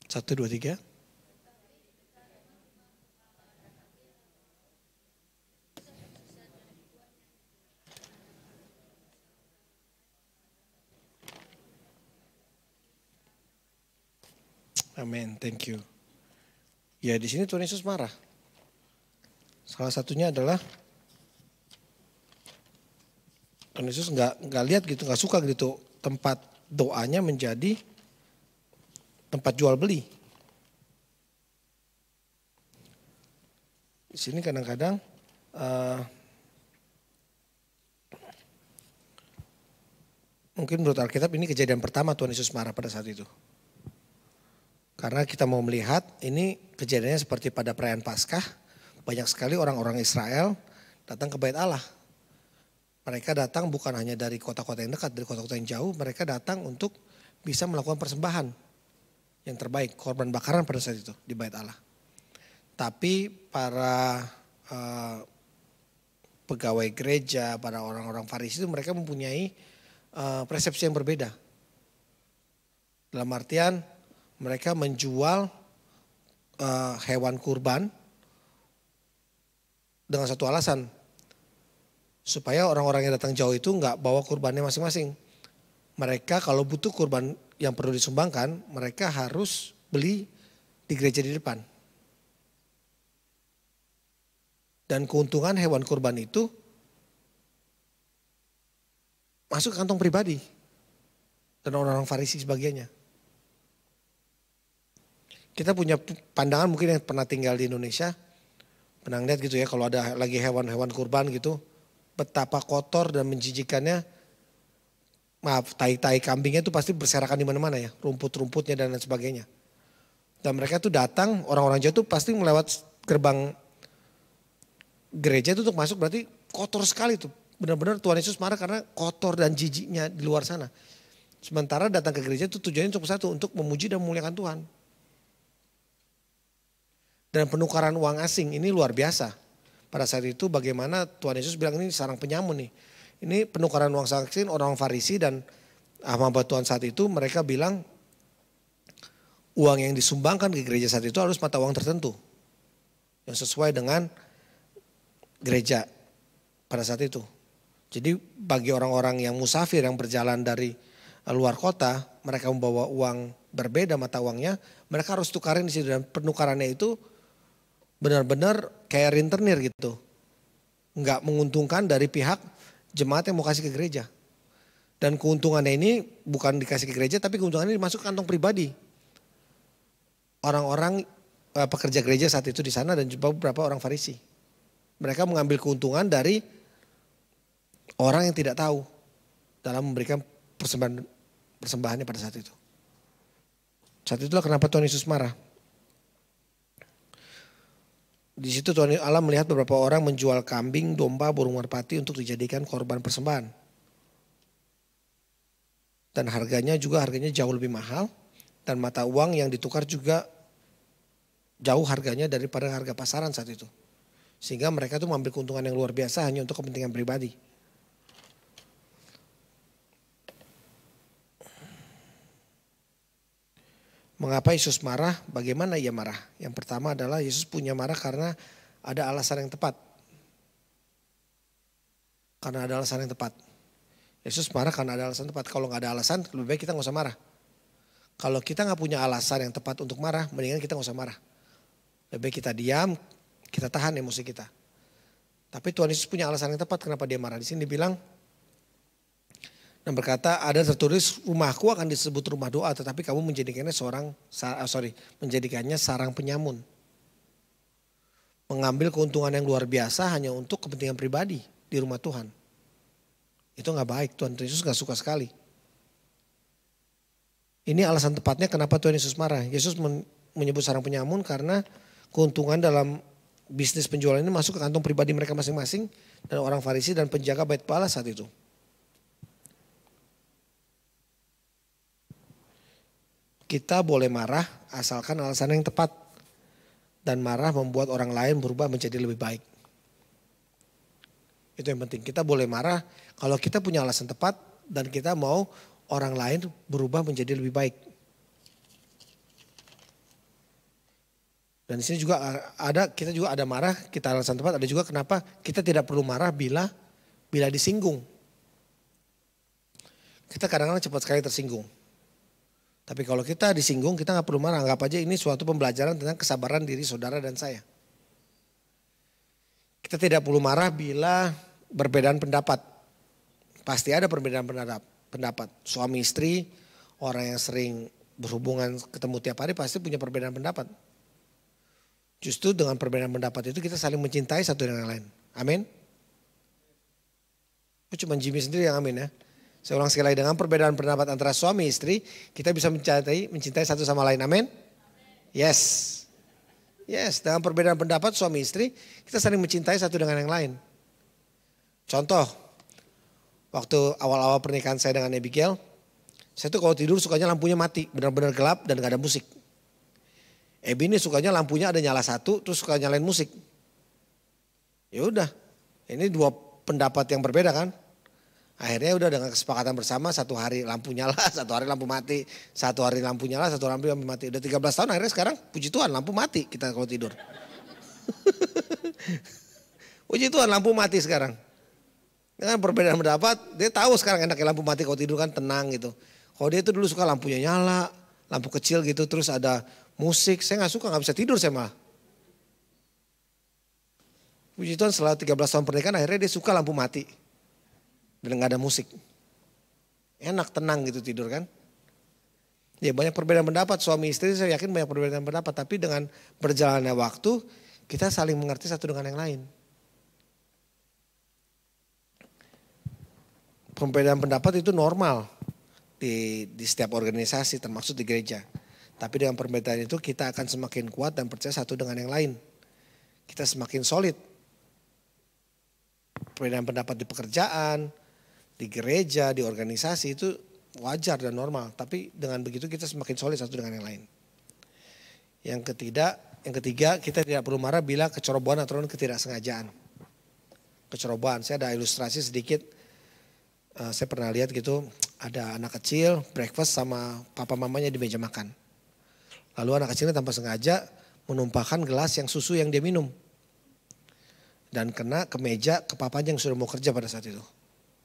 Speaker 6: Satu, dua, tiga. Amin, thank you. Ya di sini Tuhan Yesus marah. Salah satunya adalah Tuhan Yesus nggak lihat gitu, nggak suka gitu tempat doanya menjadi tempat jual beli. Di sini kadang-kadang mungkin menurut Alkitab ini kejadian pertama Tuhan Yesus marah pada saat itu. Karena kita mau melihat ini kejadiannya seperti pada perayaan Paskah, banyak sekali orang-orang Israel datang ke bait Allah. Mereka datang bukan hanya dari kota-kota yang dekat, dari kota-kota yang jauh, mereka datang untuk bisa melakukan persembahan yang terbaik, korban bakaran pada saat itu di bait Allah. Tapi para pegawai gereja, para orang-orang Farisi itu mereka mempunyai persepsi yang berbeda. Dalam artian mereka menjual hewan kurban dengan satu alasan. Supaya orang-orang yang datang jauh itu nggak bawa kurbannya masing-masing. Mereka kalau butuh kurban yang perlu disumbangkan, mereka harus beli di gereja di depan. Dan keuntungan hewan kurban itu masuk ke kantong pribadi. Dan orang-orang Farisi sebagainya. Kita punya pandangan mungkin yang pernah tinggal di Indonesia, pernah lihat gitu ya kalau ada lagi hewan-hewan kurban gitu, betapa kotor dan menjijikannya, maaf tai-tai kambingnya itu pasti berserakan di mana-mana ya, rumput-rumputnya dan lain sebagainya. Dan mereka tuh datang, orang-orang jauh tuh pasti melewat gerbang gereja itu untuk masuk berarti kotor sekali tuh. Benar-benar Tuhan Yesus marah karena kotor dan jijiknya di luar sana. Sementara datang ke gereja itu tujuannya untuk satu, untuk memuji dan memuliakan Tuhan. Dan penukaran uang asing ini luar biasa. Pada saat itu bagaimana Tuhan Yesus bilang ini sarang penyamun nih. Ini penukaran uang asing orang Farisi dan hamba Tuhan saat itu mereka bilang uang yang disumbangkan ke gereja saat itu harus mata uang tertentu. Yang sesuai dengan gereja pada saat itu. Jadi bagi orang-orang yang musafir yang berjalan dari luar kota, mereka membawa uang berbeda mata uangnya, mereka harus tukarin di situ dan penukarannya itu benar-benar kayak rentenir gitu. Enggak menguntungkan dari pihak jemaat yang mau kasih ke gereja. Dan keuntungannya ini bukan dikasih ke gereja tapi keuntungannya dimasuk ke kantong pribadi. Orang-orang pekerja gereja saat itu di sana dan juga beberapa orang Farisi. Mereka mengambil keuntungan dari orang yang tidak tahu dalam memberikan persembahannya pada saat itu. Saat itulah kenapa Tuhan Yesus marah. Di situ Tuhan Allah melihat beberapa orang menjual kambing, domba, burung merpati untuk dijadikan korban persembahan. Dan harganya jauh lebih mahal dan mata uang yang ditukar juga jauh harganya daripada harga pasaran saat itu. Sehingga mereka tuh mengambil keuntungan yang luar biasa hanya untuk kepentingan pribadi. Mengapa Yesus marah? Bagaimana ia marah? Yang pertama adalah Yesus punya marah karena ada alasan yang tepat. Karena ada alasan yang tepat. Yesus marah karena ada alasan tepat. Kalau nggak ada alasan, lebih baik kita nggak usah marah. Kalau kita nggak punya alasan yang tepat untuk marah, mendingan kita nggak usah marah. Lebih baik kita diam, kita tahan emosi kita. Tapi Tuhan Yesus punya alasan yang tepat kenapa dia marah. Di sini dibilang dan berkata ada tertulis rumahku akan disebut rumah doa tetapi kamu menjadikannya menjadikannya sarang penyamun. Mengambil keuntungan yang luar biasa hanya untuk kepentingan pribadi di rumah Tuhan. Itu gak baik, Tuhan Yesus gak suka sekali. Ini alasan tepatnya kenapa Tuhan Yesus marah. Yesus menyebut sarang penyamun karena keuntungan dalam bisnis penjualan ini masuk ke kantong pribadi mereka masing-masing dan orang Farisi dan penjaga bait Allah saat itu. kita boleh marah asalkan alasan yang tepat. Dan marah membuat orang lain berubah menjadi lebih baik. Itu yang penting. Kita boleh marah kalau kita punya alasan tepat dan kita mau orang lain berubah menjadi lebih baik. Dan di sini juga kita juga ada marah, kita alasan tepat, ada juga kenapa kita tidak perlu marah bila disinggung. Kita kadang-kadang cepat sekali tersinggung. Tapi kalau kita disinggung, kita nggak perlu marah, anggap aja ini suatu pembelajaran tentang kesabaran diri saudara dan saya. Kita tidak perlu marah bila berbedaan pendapat. Pasti ada perbedaan pendapat. Suami istri, orang yang sering berhubungan ketemu tiap hari pasti punya perbedaan pendapat. Justru dengan perbedaan pendapat itu kita saling mencintai satu dengan yang lain. Amin. Cuma Jimmy sendiri yang amin ya. Saya ulang sekali lagi, dengan perbedaan pendapat antara suami istri, kita bisa mencintai satu sama lain. Amin. Yes. Yes, dengan perbedaan pendapat suami istri, kita saling mencintai satu dengan yang lain. Contoh, waktu awal-awal pernikahan saya dengan Abigail, saya tuh kalau tidur sukanya lampunya mati, benar-benar gelap dan gak ada musik. Ebi ini sukanya lampunya ada nyala satu, terus suka nyalain musik. Ya udah, ini dua pendapat yang berbeda kan. Akhirnya udah dengan kesepakatan bersama, satu hari lampu nyala, satu hari lampu mati. Satu hari lampu nyala, satu hari lampu mati. Udah 13 tahun akhirnya sekarang puji Tuhan lampu mati kita kalau tidur. Puji Tuhan lampu mati sekarang. Dengan perbedaan pendapat, dia tahu sekarang enaknya lampu mati kalau tidur kan tenang gitu. Kalau dia itu dulu suka lampunya nyala, lampu kecil gitu terus ada musik, saya gak suka, gak bisa tidur saya malah. Puji Tuhan setelah 13 tahun pernikahan akhirnya dia suka lampu mati. Dan gak ada musik. Enak, tenang gitu tidur kan. Ya banyak perbedaan pendapat, suami istri saya yakin banyak perbedaan pendapat. Tapi dengan berjalannya waktu kita saling mengerti satu dengan yang lain. Perbedaan pendapat itu normal di setiap organisasi termasuk di gereja. Tapi dengan perbedaan itu kita akan semakin kuat dan percaya satu dengan yang lain. Kita semakin solid. Perbedaan pendapat di pekerjaan, di gereja, di organisasi itu wajar dan normal. Tapi dengan begitu kita semakin solid satu dengan yang lain. Yang ketiga kita tidak perlu marah bila kecerobohan atau ketidaksengajaan. Kecerobohan, saya ada ilustrasi sedikit. Saya pernah lihat gitu, ada anak kecil breakfast sama papa mamanya di meja makan. Lalu anak kecilnya tanpa sengaja menumpahkan gelas yang susu yang dia minum. Dan kena ke meja ke papanya yang sudah mau kerja pada saat itu.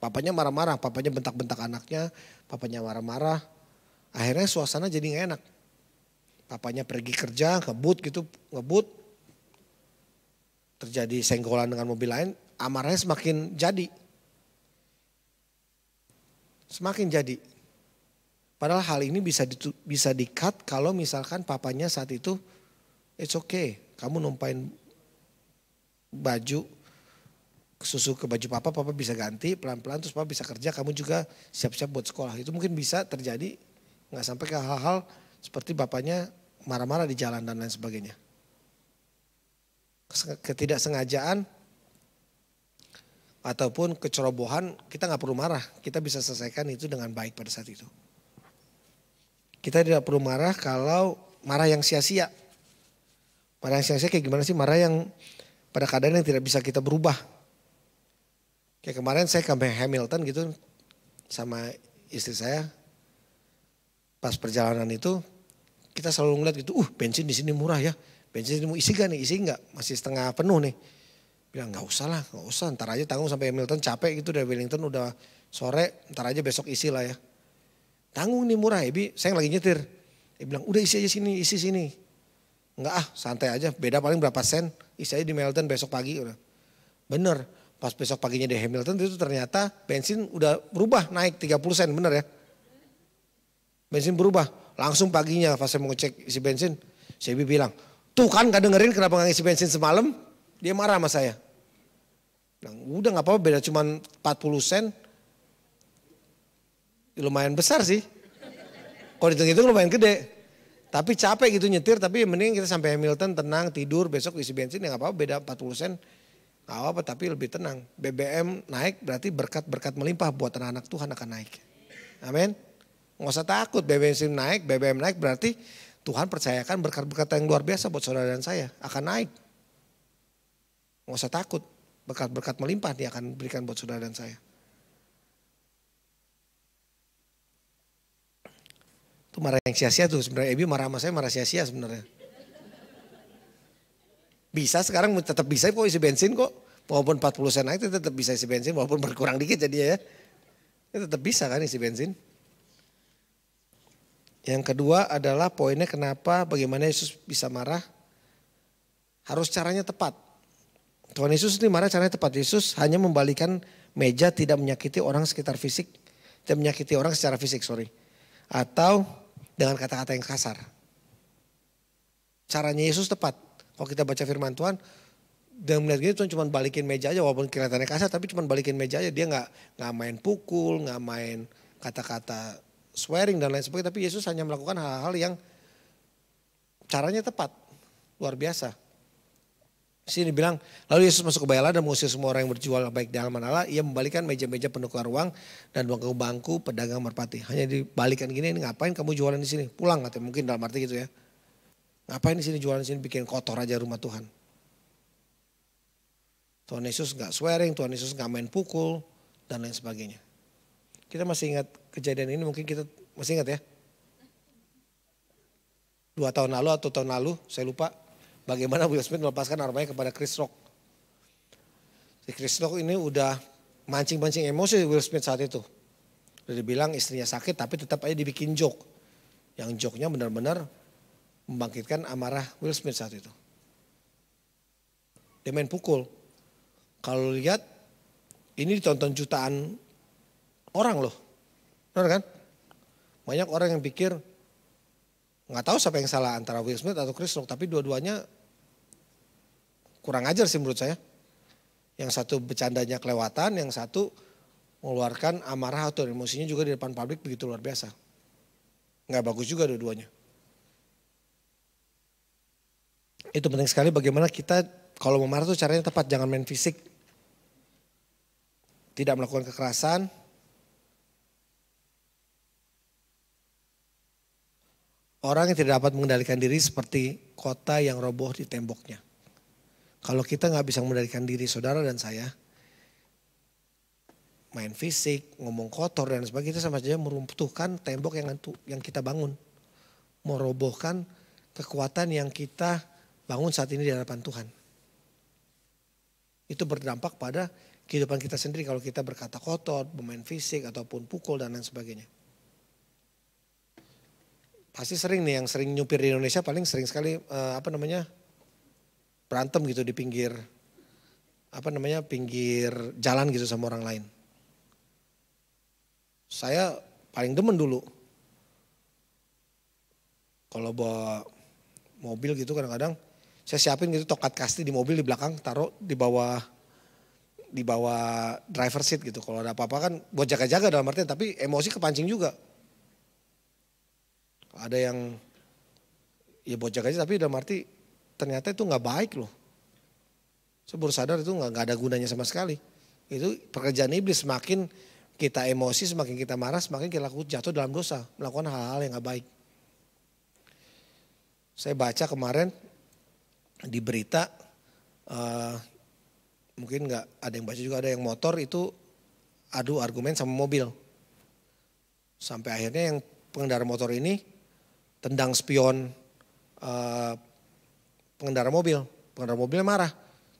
Speaker 6: Papanya marah-marah, papanya bentak-bentak anaknya, papanya marah-marah. Akhirnya suasana jadi gak enak. Papanya pergi kerja, ngebut. Terjadi senggolan dengan mobil lain, amarahnya semakin jadi. Semakin jadi. Padahal hal ini bisa di-cut kalau misalkan papanya saat itu, it's okay, kamu numpain baju, susu ke baju papa bisa ganti pelan-pelan terus papa bisa kerja, kamu juga siap-siap buat sekolah. Itu mungkin bisa terjadi, gak sampai ke hal-hal seperti bapaknya marah-marah di jalan dan lain sebagainya. Ketidaksengajaan ataupun kecerobohan kita gak perlu marah, kita bisa selesaikan itu dengan baik pada saat itu. Kita tidak perlu marah kalau marah yang sia-sia. Marah yang sia-sia kayak gimana sih? Marah yang pada keadaan yang tidak bisa kita berubah. Kayak kemarin saya ke Hamilton gitu sama istri saya. Pas perjalanan itu kita selalu ngeliat gitu, bensin di sini murah ya. Bensin mau isi gak nih? Isi gak? Masih setengah penuh nih. Bilang gak usah lah, gak usah. Ntar aja tanggung sampai Hamilton, capek gitu dari Wellington udah sore. Ntar aja besok isi lah ya. Tanggung nih murah ya, saya lagi nyetir. Dia bilang udah isi aja sini, isi sini. Enggak santai aja, beda paling berapa sen. Isi aja di Hamilton besok pagi udah. Bener, pas besok paginya di Hamilton itu ternyata bensin udah berubah naik 30 sen, bener ya. Bensin berubah, langsung paginya pas saya mau ngecek isi bensin. Saya bilang, tuh kan gak dengerin kenapa gak ngisi bensin semalam. Dia marah sama saya. Nah, udah gak apa-apa beda cuma 40 sen. Lumayan besar sih. Kalau dihitung-hitung lumayan gede. Tapi capek gitu nyetir, tapi mending kita sampai Hamilton tenang, tidur, besok isi bensin ya gak apa-apa beda 40 sen. Gak apa-apa tapi lebih tenang. BBM naik berarti berkat-berkat melimpah buat anak-anak Tuhan akan naik. Amin. Nggak usah takut BBM naik berarti Tuhan percayakan berkat-berkat yang luar biasa buat saudara dan saya akan naik. Nggak usah takut, berkat-berkat melimpah dia akan berikan buat saudara dan saya. Itu marah yang sia-sia tuh sebenarnya. Ebi marah sama saya marah sia-sia sebenarnya. Bisa sekarang tetap bisa kok isi bensin kok. Walaupun 40 sen naik tetap bisa isi bensin walaupun berkurang dikit jadi ya. Itu tetap bisa kan isi bensin. Yang kedua adalah poinnya kenapa bagaimana Yesus bisa marah. Harus caranya tepat. Tuhan Yesus ini marah caranya tepat. Yesus hanya membalikan meja tidak menyakiti orang sekitar fisik. Tidak menyakiti orang secara fisik Atau dengan kata-kata yang kasar. Caranya Yesus tepat. Kalau kita baca firman Tuhan, dan melihat gini Tuhan cuma balikin meja aja walaupun kelihatannya kasar tapi cuma balikin meja aja. Dia nggak main pukul, nggak main kata-kata swearing dan lain sebagainya. Tapi Yesus hanya melakukan hal-hal yang caranya tepat, luar biasa. Di sini bilang, lalu Yesus masuk ke Bayala dan mengusir semua orang yang berjual baik di halaman Allah. Ia membalikan meja-meja penukar uang dan bangku-bangku pedagang merpati. Hanya dibalikan gini, ini ngapain kamu jualan di sini? Pulang katanya, mungkin dalam arti gitu ya. Ngapain di sini jualan di sini, bikin kotor aja rumah Tuhan. Tuhan Yesus gak swearing, Tuhan Yesus gak main pukul dan lain sebagainya. Kita masih ingat kejadian ini, mungkin kita masih ingat ya. 2 tahun lalu atau tahun lalu, saya lupa. Bagaimana Will Smith melepaskan armanya kepada Chris Rock. Si Chris Rock ini udah mancing-mancing emosi Will Smith saat itu. Udah dibilang istrinya sakit tapi tetap aja dibikin joke. Yang joke-nya benar-benar membangkitkan amarah Will Smith saat itu. Dia main pukul. Kalau lihat ini ditonton jutaan orang loh. Benar kan? Banyak orang yang pikir nggak tahu siapa yang salah antara Will Smith atau Chris Rock. Tapi dua-duanya kurang ajar sih menurut saya. Yang satu bercandanya kelewatan, yang satu mengeluarkan amarah atau emosinya juga di depan publik begitu luar biasa. Nggak bagus juga dua-duanya. Itu penting sekali bagaimana kita kalau mau marah tuh caranya tepat, jangan main fisik. Tidak melakukan kekerasan. Orang yang tidak dapat mengendalikan diri seperti kota yang roboh di temboknya. Kalau kita nggak bisa mengendalikan diri saudara dan saya, main fisik, ngomong kotor dan sebagainya, sama saja meruntuhkan tembok yang kita bangun. Merobohkan kekuatan yang kita bangun saat ini di hadapan Tuhan. Itu berdampak pada kehidupan kita sendiri kalau kita berkata kotor, bermain fisik ataupun pukul dan lain sebagainya. Pasti sering nih yang sering nyupir di Indonesia paling sering sekali berantem gitu di pinggir pinggir jalan gitu sama orang lain. Saya paling demen dulu kalau bawa mobil gitu kadang-kadang saya siapin gitu tokat kasti di mobil di belakang, taruh di bawah driver seat gitu. Kalau ada apa-apa kan buat jaga-jaga dalam artian, tapi emosi kepancing juga. Ada yang ya buat jaga aja tapi dalam arti ternyata itu nggak baik loh. Saya baru sadar itu nggak ada gunanya sama sekali. Itu pekerjaan iblis, semakin kita emosi, semakin kita marah, semakin kita jatuh dalam dosa, melakukan hal-hal yang nggak baik. Saya baca kemarin di berita, mungkin nggak ada yang baca juga, ada yang motor itu adu argumen sama mobil. Sampai akhirnya yang pengendara motor ini tendang spion pengendara mobil. Pengendara mobilnya marah.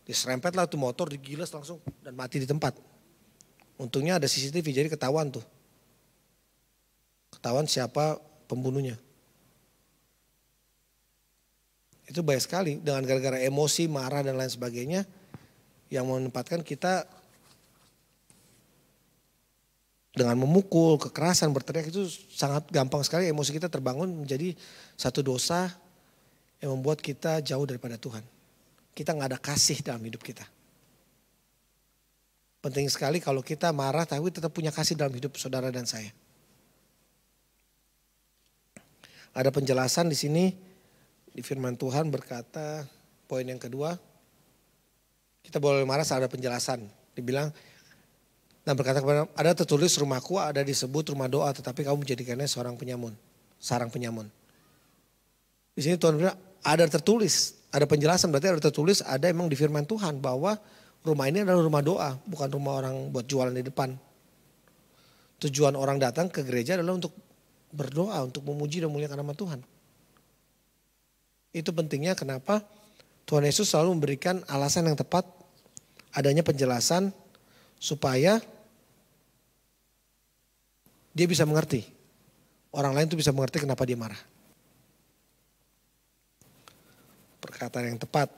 Speaker 6: Diserempet lah tuh motor, digilas langsung dan mati di tempat. Untungnya ada CCTV jadi ketahuan tuh. Ketahuan siapa pembunuhnya. Itu bahaya sekali dengan gara-gara emosi, marah dan lain sebagainya. Yang menempatkan kita dengan memukul, kekerasan, berteriak itu sangat gampang sekali emosi kita terbangun menjadi satu dosa yang membuat kita jauh daripada Tuhan. Kita gak ada kasih dalam hidup kita. Penting sekali kalau kita marah tapi tetap punya kasih dalam hidup saudara dan saya. Ada penjelasan di sini di firman Tuhan berkata, poin yang kedua, kita boleh marah saat ada penjelasan. Dibilang, Dan berkata kepada ada tertulis rumahku ada disebut rumah doa tetapi kamu menjadikannya seorang penyamun, sarang penyamun. Di sini Tuhan bilang ada tertulis, ada penjelasan berarti ada tertulis ada emang di firman Tuhan bahwa rumah ini adalah rumah doa bukan rumah orang buat jualan di depan. Tujuan orang datang ke gereja adalah untuk berdoa, untuk memuji dan memuliakan nama Tuhan. Itu pentingnya kenapa Tuhan Yesus selalu memberikan alasan yang tepat adanya penjelasan supaya dia bisa mengerti. Orang lain tuh bisa mengerti kenapa dia marah. Perkataan yang tepat.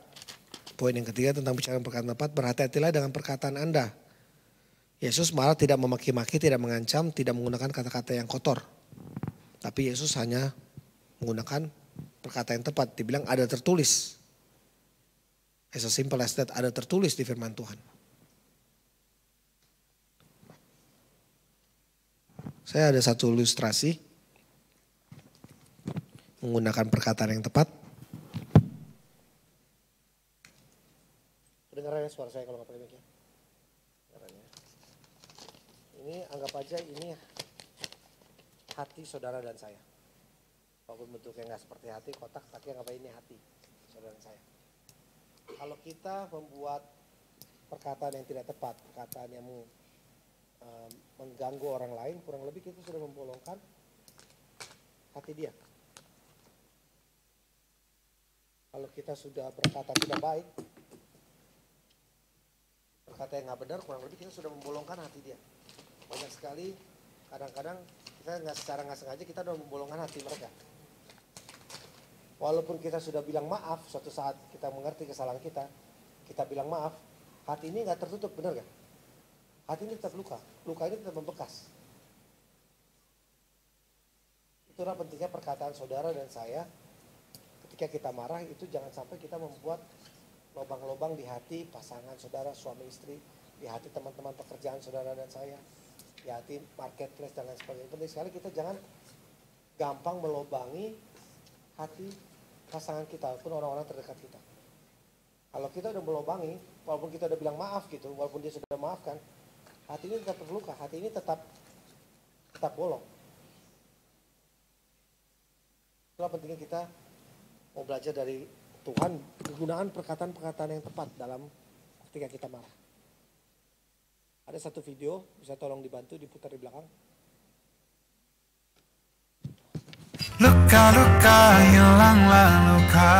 Speaker 6: Poin yang ketiga tentang bicara perkataan tepat. Berhati-hatilah dengan perkataan Anda. Yesus malah tidak memaki-maki, tidak mengancam, tidak menggunakan kata-kata yang kotor. Tapi Yesus hanya menggunakan perkataan yang tepat. Dibilang ada tertulis. As simple as that, ada tertulis di firman Tuhan. Saya ada satu ilustrasi menggunakan perkataan yang tepat. Kedengarannya suara saya kalau nggak pakai mic ya. Ini anggap aja ini hati saudara dan saya. Walaupun bentuknya nggak seperti hati kotak, tapi anggap aja ini hati saudara dan saya. Kalau kita membuat perkataan yang tidak tepat, perkataan yang mengganggu orang lain, kurang lebih kita sudah membolongkan hati dia. Kalau kita sudah berkata tidak baik, berkata yang nggak benar, kurang lebih kita sudah membolongkan hati dia. Banyak sekali, kadang-kadang kita secara nggak sengaja kita sudah membolongkan hati mereka. Walaupun kita sudah bilang maaf, suatu saat kita mengerti kesalahan kita bilang maaf, hati ini nggak tertutup, benar gak? Hati ini tetap luka, luka ini tetap membekas. Itulah pentingnya perkataan saudara dan saya. Ketika kita marah itu jangan sampai kita membuat lubang-lubang di hati pasangan saudara, suami istri, di hati teman-teman pekerjaan saudara dan saya, di hati marketplace dan lain sebagainya. Penting sekali kita jangan gampang melobangi hati pasangan kita ataupun orang-orang terdekat kita. Kalau kita udah melobangi, walaupun kita udah bilang maaf gitu, walaupun dia sudah maafkan, hati ini tetap terluka, hati ini tetap bolong. Itulah pentingnya kita mau belajar dari Tuhan, penggunaan perkataan-perkataan yang tepat dalam ketika kita marah. Ada satu video, bisa tolong dibantu diputar di belakang.
Speaker 7: Luka-luka hilanglah luka,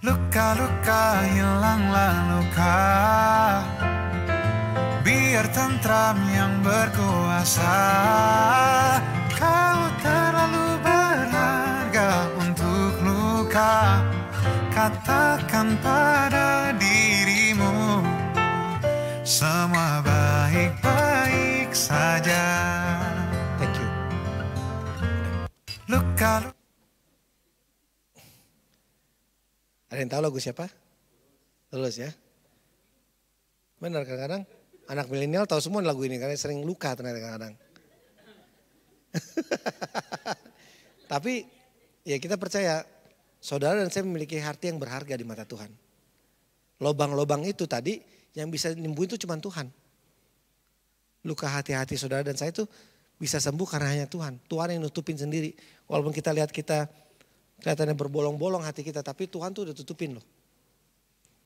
Speaker 7: luka-luka hilanglah luka, biar tentram yang berkuasa. Kau terlalu berharga untuk luka, katakan pada dirimu semua baik-baik saja.
Speaker 6: Thank you.
Speaker 7: Luka.
Speaker 6: Ada yang tahu lagu siapa? Tulus ya. Benar kadang-kadang anak milenial tahu semua lagu ini karena sering luka ternyata kadang-kadang. Tapi ya kita percaya saudara dan saya memiliki hati yang berharga di mata Tuhan. Lobang-lobang itu tadi yang bisa nyembuhin itu cuma Tuhan. Luka hati-hati saudara dan saya itu bisa sembuh karena hanya Tuhan. Tuhan yang nutupin sendiri. Walaupun kita lihat kita kelihatannya berbolong-bolong hati kita, tapi Tuhan tuh udah tutupin loh.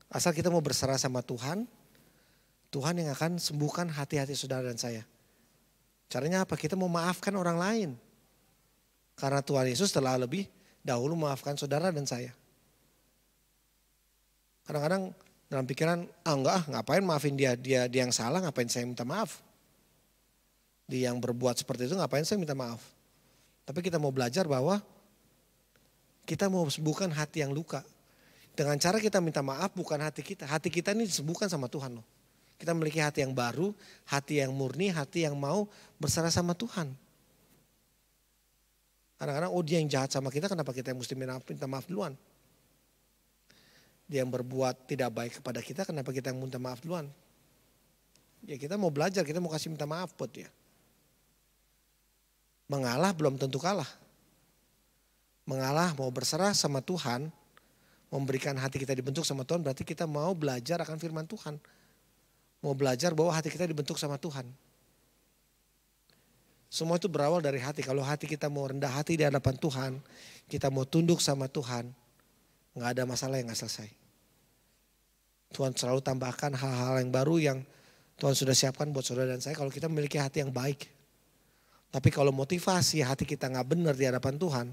Speaker 6: Asal kita mau berserah sama Tuhan, Tuhan yang akan sembuhkan hati-hati saudara dan saya. Caranya apa? Kita mau maafkan orang lain. Karena Tuhan Yesus telah lebih dahulu memaafkan saudara dan saya. Kadang-kadang dalam pikiran, ngapain maafin dia yang salah, ngapain saya minta maaf. Dia yang berbuat seperti itu ngapain saya minta maaf. Tapi kita mau belajar bahwa kita mau sembuhkan hati yang luka. Dengan cara kita minta maaf bukan hati kita. Hati kita ini disembuhkan sama Tuhan loh. Kita memiliki hati yang baru, hati yang murni, hati yang mau berserah sama Tuhan. Kadang-kadang dia yang jahat sama kita, kenapa kita yang mesti minta maaf duluan? Dia yang berbuat tidak baik kepada kita, kenapa kita yang minta maaf duluan? Ya kita mau belajar, kita mau kasih minta maaf buat dia. Mengalah belum tentu kalah. Mengalah mau berserah sama Tuhan, memberikan hati kita dibentuk sama Tuhan, berarti kita mau belajar akan firman Tuhan. mau belajar bahwa hati kita dibentuk sama Tuhan. Semua itu berawal dari hati. Kalau hati kita mau rendah hati di hadapan Tuhan, kita mau tunduk sama Tuhan, nggak ada masalah yang nggak selesai. Tuhan selalu tambahkan hal-hal yang baru yang Tuhan sudah siapkan buat saudara dan saya kalau kita memiliki hati yang baik. Tapi kalau motivasi hati kita nggak benar di hadapan Tuhan,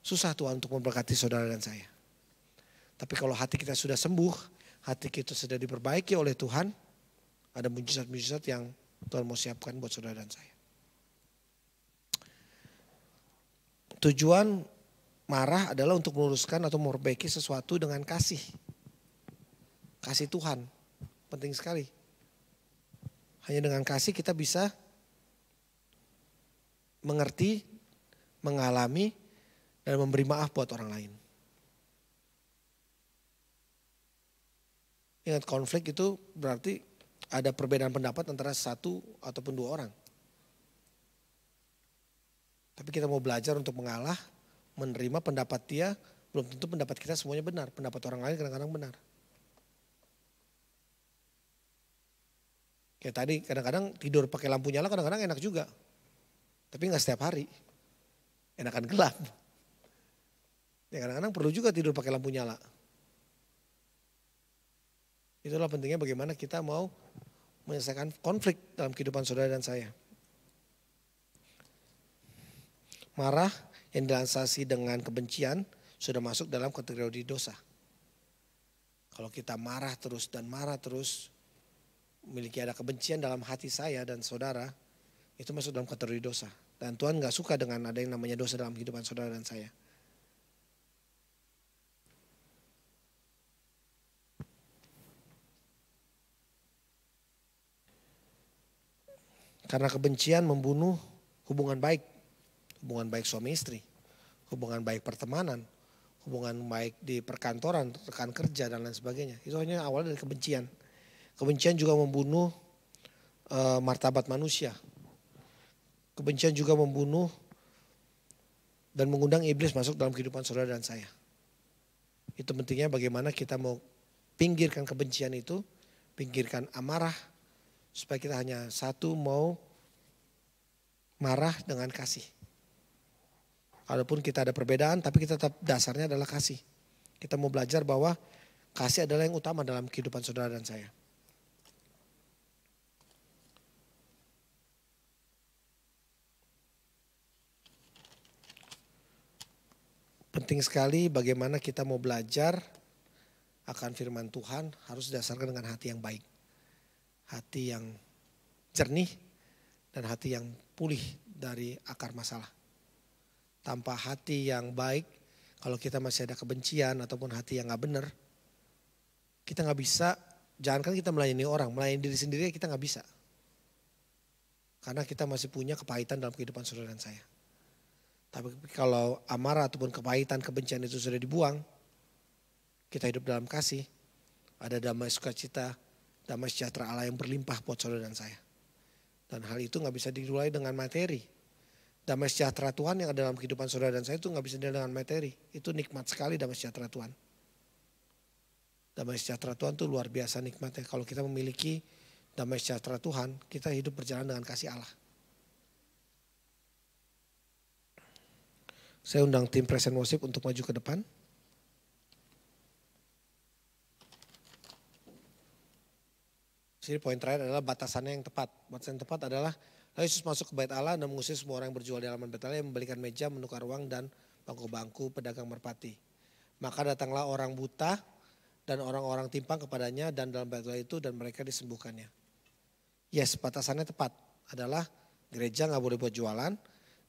Speaker 6: susah Tuhan untuk memberkati saudara dan saya. Tapi kalau hati kita sudah sembuh, hati kita sudah diperbaiki oleh Tuhan, ada mujizat-mujizat yang Tuhan mau siapkan buat saudara dan saya. Tujuan marah adalah untuk meluruskan atau memperbaiki sesuatu dengan kasih. Kasih Tuhan, penting sekali. Hanya dengan kasih kita bisa mengerti, mengalami, dan memberi maaf buat orang lain. Ingat, konflik itu berarti ada perbedaan pendapat antara satu ataupun dua orang. Tapi kita mau belajar untuk mengalah, menerima pendapat dia, belum tentu pendapat kita semuanya benar. Pendapat orang lain kadang-kadang benar. Kayak tadi kadang-kadang tidur pakai lampu nyala kadang-kadang enak juga. Tapi gak setiap hari. Enakan gelap. Ya kadang-kadang perlu juga tidur pakai lampu nyala. Itulah pentingnya bagaimana kita mau menyelesaikan konflik dalam kehidupan saudara dan saya. Marah yang dilansasi dengan kebencian sudah masuk dalam kategori dosa. Kalau kita marah terus dan marah terus, memiliki ada kebencian dalam hati saya dan saudara, itu masuk dalam kategori dosa. Dan Tuhan gak suka dengan ada yang namanya dosa dalam kehidupan saudara dan saya. Karena kebencian membunuh hubungan baik suami istri, hubungan baik pertemanan, hubungan baik di perkantoran, rekan kerja dan lain sebagainya. Itu hanya awal dari kebencian. Kebencian juga membunuh martabat manusia. Kebencian juga membunuh dan mengundang iblis masuk dalam kehidupan saudara dan saya. Itu pentingnya bagaimana kita mau pinggirkan kebencian itu, pinggirkan amarah, supaya kita hanya satu mau marah dengan kasih. Walaupun kita ada perbedaan, tapi kita tetap dasarnya adalah kasih. Kita mau belajar bahwa kasih adalah yang utama dalam kehidupan saudara dan saya. Penting sekali bagaimana kita mau belajar akan firman Tuhan harus didasarkan dengan hati yang baik. Hati yang jernih dan hati yang pulih dari akar masalah. Tanpa hati yang baik, kalau kita masih ada kebencian ataupun hati yang gak benar, kita gak bisa, jangankan kita melayani orang, melayani diri sendiri kita gak bisa. Karena kita masih punya kepahitan dalam kehidupan saudara dan saya. Tapi kalau amarah ataupun kepahitan, kebencian itu sudah dibuang, kita hidup dalam kasih, ada damai sukacita, damai sejahtera Allah yang berlimpah buat saudara dan saya. Dan hal itu gak bisa dimulai dengan materi. Damai sejahtera Tuhan yang ada dalam kehidupan saudara dan saya itu gak bisa dilihat dengan materi. Itu nikmat sekali damai sejahtera Tuhan. Damai sejahtera Tuhan itu luar biasa nikmatnya. Kalau kita memiliki damai sejahtera Tuhan, kita hidup berjalan dengan kasih Allah. Saya undang tim Praise and Worship untuk maju ke depan. Jadi poin terakhir adalah batasannya yang tepat. Batasan yang tepat adalah lalu Yesus masuk ke bait Allah dan mengusir semua orang yang berjual di halaman bait Allah yang membelikan meja, menukar uang dan bangku-bangku pedagang merpati. Maka datanglah orang buta dan orang-orang timpang kepadanya dan dalam bait Allah itu dan mereka disembuhkannya. Yes, batasannya tepat adalah gereja gak boleh buat jualan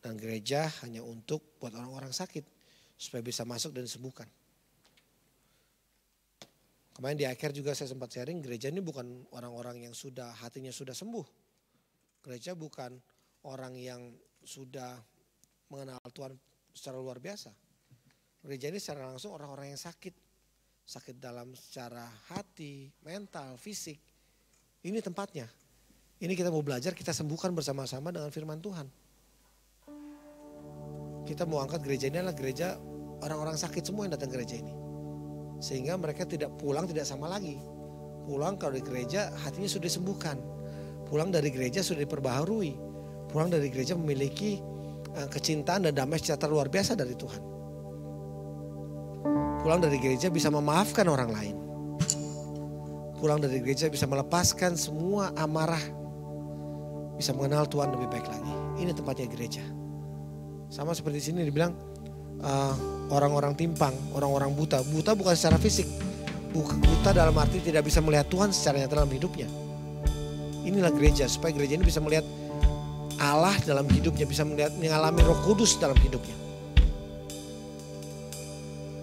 Speaker 6: dan gereja hanya untuk buat orang-orang sakit supaya bisa masuk dan disembuhkan. Kemarin di akhir juga saya sempat sharing, gereja ini bukan orang-orang yang sudah hatinya sudah sembuh. Gereja bukan orang yang sudah mengenal Tuhan secara luar biasa. Gereja ini secara langsung orang-orang yang sakit. Sakit dalam secara hati, mental, fisik. Ini tempatnya. Ini kita mau belajar, kita sembuhkan bersama-sama dengan firman Tuhan. Kita mau angkat gereja ini adalah gereja orang-orang sakit semua yang datang ke gereja ini. Sehingga mereka tidak pulang tidak sama lagi. Pulang kalau di gereja hatinya sudah disembuhkan. Pulang dari gereja sudah diperbaharui. Pulang dari gereja memiliki kecintaan dan damai sejahtera luar biasa dari Tuhan. Pulang dari gereja bisa memaafkan orang lain. Pulang dari gereja bisa melepaskan semua amarah. Bisa mengenal Tuhan lebih baik lagi. Ini tempatnya gereja. Sama seperti di sini dibilang orang-orang timpang, orang-orang buta. Buta bukan secara fisik. Buta dalam arti tidak bisa melihat Tuhan secara nyata dalam hidupnya. Inilah gereja, supaya gereja ini bisa melihat Allah dalam hidupnya, bisa melihat, mengalami Roh Kudus dalam hidupnya.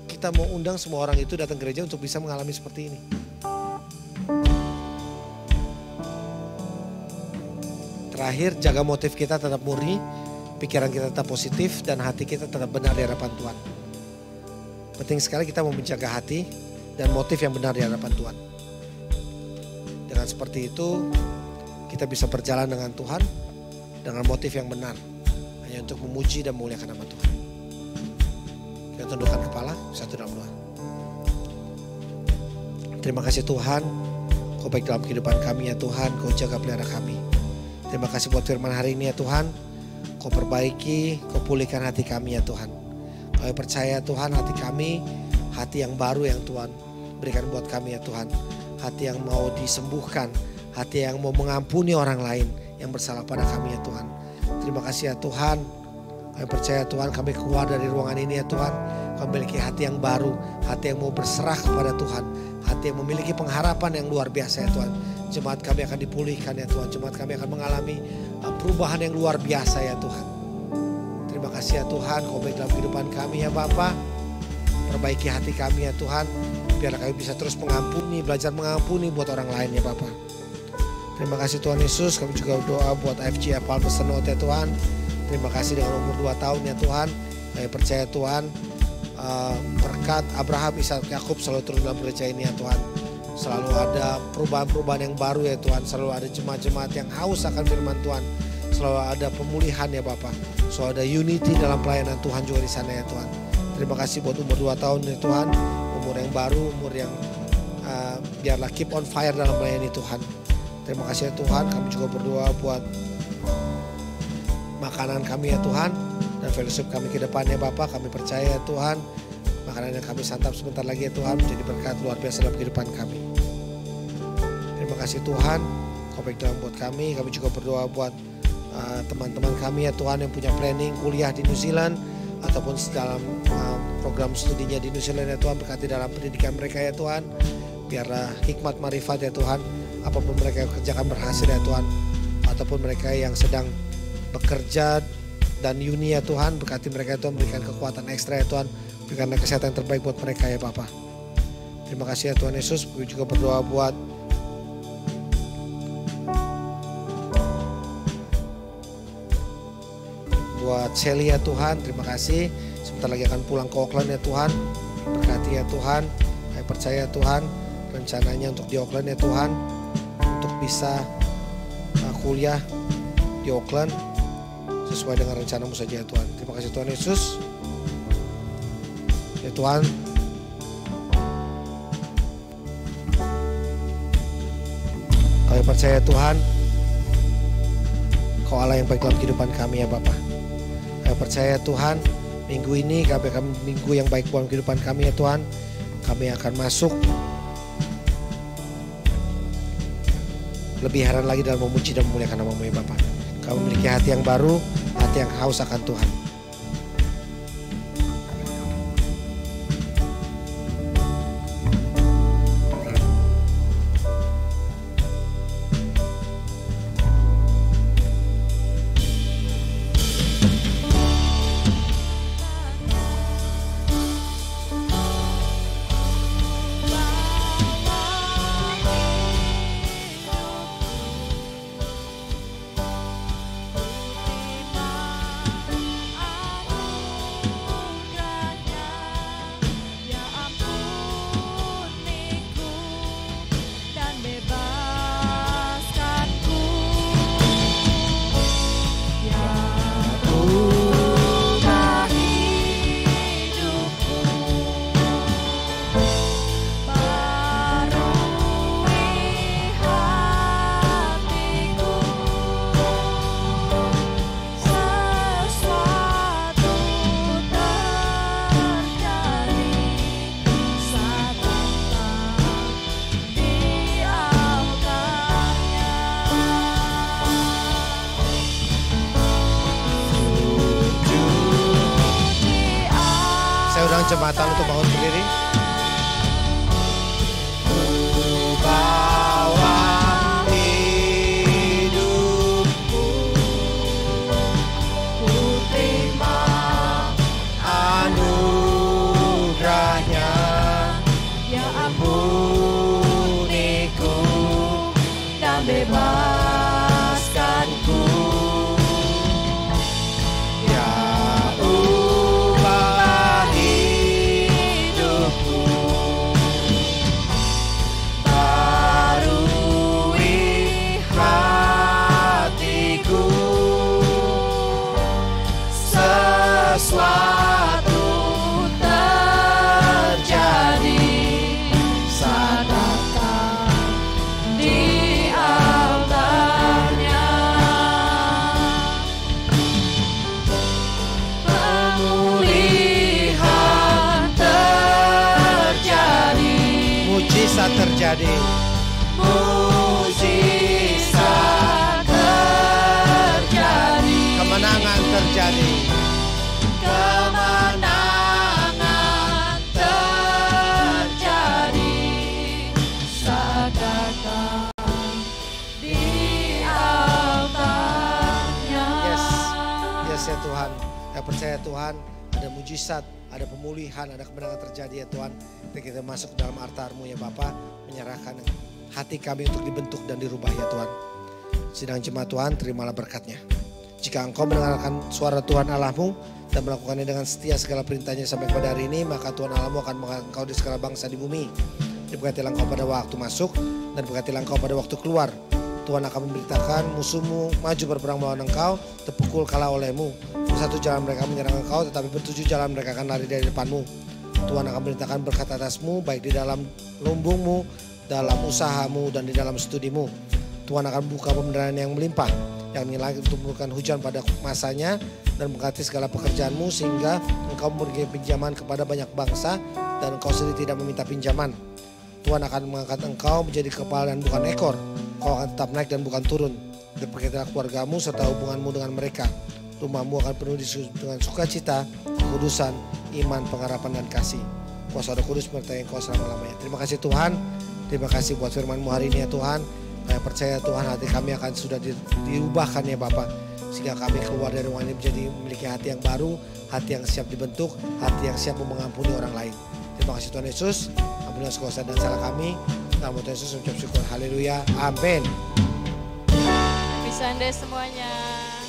Speaker 6: Kita mau undang semua orang itu datang gereja untuk bisa mengalami seperti ini. Terakhir, jaga motif kita tetap murni, pikiran kita tetap positif, dan hati kita tetap benar di hadapan Tuhan. Penting sekali kita mau menjaga hati dan motif yang benar di hadapan Tuhan. Dengan seperti itu, kita bisa berjalan dengan Tuhan dengan motif yang benar, hanya untuk memuji dan memuliakan nama Tuhan. Kita tundukkan kepala, satu dalam doa. Terima kasih Tuhan, Kau baik dalam kehidupan kami ya Tuhan, Kau jaga pelihara kami. Terima kasih buat firman hari ini ya Tuhan, Kau perbaiki, Kau pulihkan hati kami ya Tuhan. Kami percaya Tuhan, hati kami, hati yang baru yang Tuhan berikan buat kami ya Tuhan. Hati yang mau disembuhkan, hati yang mau mengampuni orang lain yang bersalah pada kami ya Tuhan. Terima kasih ya Tuhan. Kami percaya Tuhan, kami keluar dari ruangan ini ya Tuhan. Kami memiliki hati yang baru, hati yang mau berserah kepada Tuhan. Hati yang memiliki pengharapan yang luar biasa ya Tuhan. Jemaat kami akan dipulihkan ya Tuhan. Jemaat kami akan mengalami perubahan yang luar biasa ya Tuhan. Terima kasih ya Tuhan, Kau baik dalam kehidupan kami ya Bapa. Perbaiki hati kami ya Tuhan, biar kami bisa terus mengampuni, belajar mengampuni buat orang lain ya Bapa. Terima kasih Tuhan Yesus, kami juga berdoa buat AFG Apal Pesenot ya Tuhan. Terima kasih dengan umur 2 tahun ya Tuhan. Kami percaya Tuhan, berkat Abraham, Ishak, Yakub selalu turun dalam gereja ini ya Tuhan. Selalu ada perubahan-perubahan yang baru ya Tuhan. Selalu ada jemaat-jemaat yang haus akan firman Tuhan. Selalu ada pemulihan ya Bapak. Selalu ada unity dalam pelayanan Tuhan juga di sana ya Tuhan. Terima kasih buat umur 2 tahun ya Tuhan. Umur yang baru, umur yang biarlah keep on fire dalam melayani Tuhan. Terima kasih ya Tuhan, kami juga berdoa buat makanan kami ya Tuhan. Dan fellowship kami ke depannya Bapak, kami percaya ya Tuhan. Makanan yang kami santap sebentar lagi ya Tuhan menjadi berkat luar biasa dalam kehidupan kami. Terima kasih Tuhan, Kau baik dalam buat kami. Kami juga berdoa buat teman-teman kami ya Tuhan yang punya planning kuliah di New Zealand. Ataupun dalam program studinya di New Zealand ya Tuhan, berkati dalam pendidikan mereka ya Tuhan. Biarlah hikmat marifat ya Tuhan, apapun mereka kerjakan berhasil ya Tuhan. Ataupun mereka yang sedang bekerja dan uni ya Tuhan, berkati mereka ya Tuhan, berikan kekuatan ekstra ya Tuhan. Berikanlah kesehatan yang terbaik buat mereka ya Bapa. Terima kasih ya Tuhan Yesus. Kami juga berdoa buat Sally ya Tuhan, terima kasih. Sebentar lagi akan pulang ke Auckland ya Tuhan. Berkati ya Tuhan. Saya percaya Tuhan, rencananya untuk di Auckland ya Tuhan, untuk bisa kuliah di Auckland sesuai dengan rencana-Mu saja ya Tuhan. Terima kasih Tuhan Yesus. Ya Tuhan, kami percaya Tuhan, Kau Allah yang baik dalam kehidupan kami ya Bapa. Kami percaya Tuhan, minggu ini kami akan minggu yang baik dalam kehidupan kami ya Tuhan. Kami akan masuk lebih heran lagi dalam memuji dan memuliakan nama-Mu ya Bapa. Kami memiliki hati yang baru, hati yang haus akan Tuhan. jemaatan untuk bangun berdiri. Bawa hidupku, ku terima anugerahnya,
Speaker 2: Ya ampuniku dan bebaskanku.
Speaker 6: ya ubah hidupku, barui hatiku, sesuatu terjadi saat datang di altarnya. Pemulihan terjadi, mujizat terjadi, mujizat terjadi, kemenangan terjadi, kemenangan terjadi
Speaker 2: Saat datang di altarnya.
Speaker 6: Yes, yes ya Tuhan. Saya percaya Tuhan ada mujizat, ada pemulihan, ada kemenangan terjadi ya Tuhan. Ketika kita masuk dalam altar-Mu ya Bapa, menyerahkan hati kami untuk dibentuk dan dirubah ya Tuhan. Sidang jemaat Tuhan, terimalah berkatnya. Jika engkau mendengarkan suara Tuhan Allahmu dan melakukannya dengan setia segala perintahnya sampai pada hari ini, maka Tuhan Allahmu akan mengangkat engkau di segala bangsa di bumi. Diberkatilah engkau pada waktu masuk dan diberkatilah engkau pada waktu keluar. Tuhan akan memberitakan musuhmu maju berperang melawan engkau, terpukul kalah olehmu. Satu jalan mereka menyerang engkau, tetapi bertujuh jalan mereka akan lari dari depanmu. Tuhan akan memberitakan berkat atasmu, baik di dalam lumbungmu, dalam usahamu, dan di dalam studimu. Tuhan akan buka pembenaran yang melimpah, yang langit untuk memberikan hujan pada masanya, dan memberkati segala pekerjaanmu, sehingga engkau memberi pinjaman kepada banyak bangsa, dan engkau sendiri tidak meminta pinjaman. Tuhan akan mengangkat engkau menjadi kepala dan bukan ekor. Kau akan tetap naik dan bukan turun. Diberkatilah keluargamu serta hubunganmu dengan mereka. Rumahmu akan penuh dengan sukacita, kekudusan, iman, pengharapan, dan kasih. Kuasa Roh Kudus menyertai engkau selama-lamanya. Terima kasih Tuhan. Terima kasih buat firman-Mu hari ini ya Tuhan. Saya percaya Tuhan hati kami akan sudah diubahkan ya Bapak. Sehingga kami keluar dari ruangan ini menjadi memiliki hati yang baru, hati yang siap dibentuk, hati yang siap mengampuni orang lain. Terima kasih Tuhan Yesus. Ampunilah segala dosa dan salah kami. Dalam Tuhan Yesus ucap syukur. Haleluya. Amin.
Speaker 1: Happy Sunday semuanya.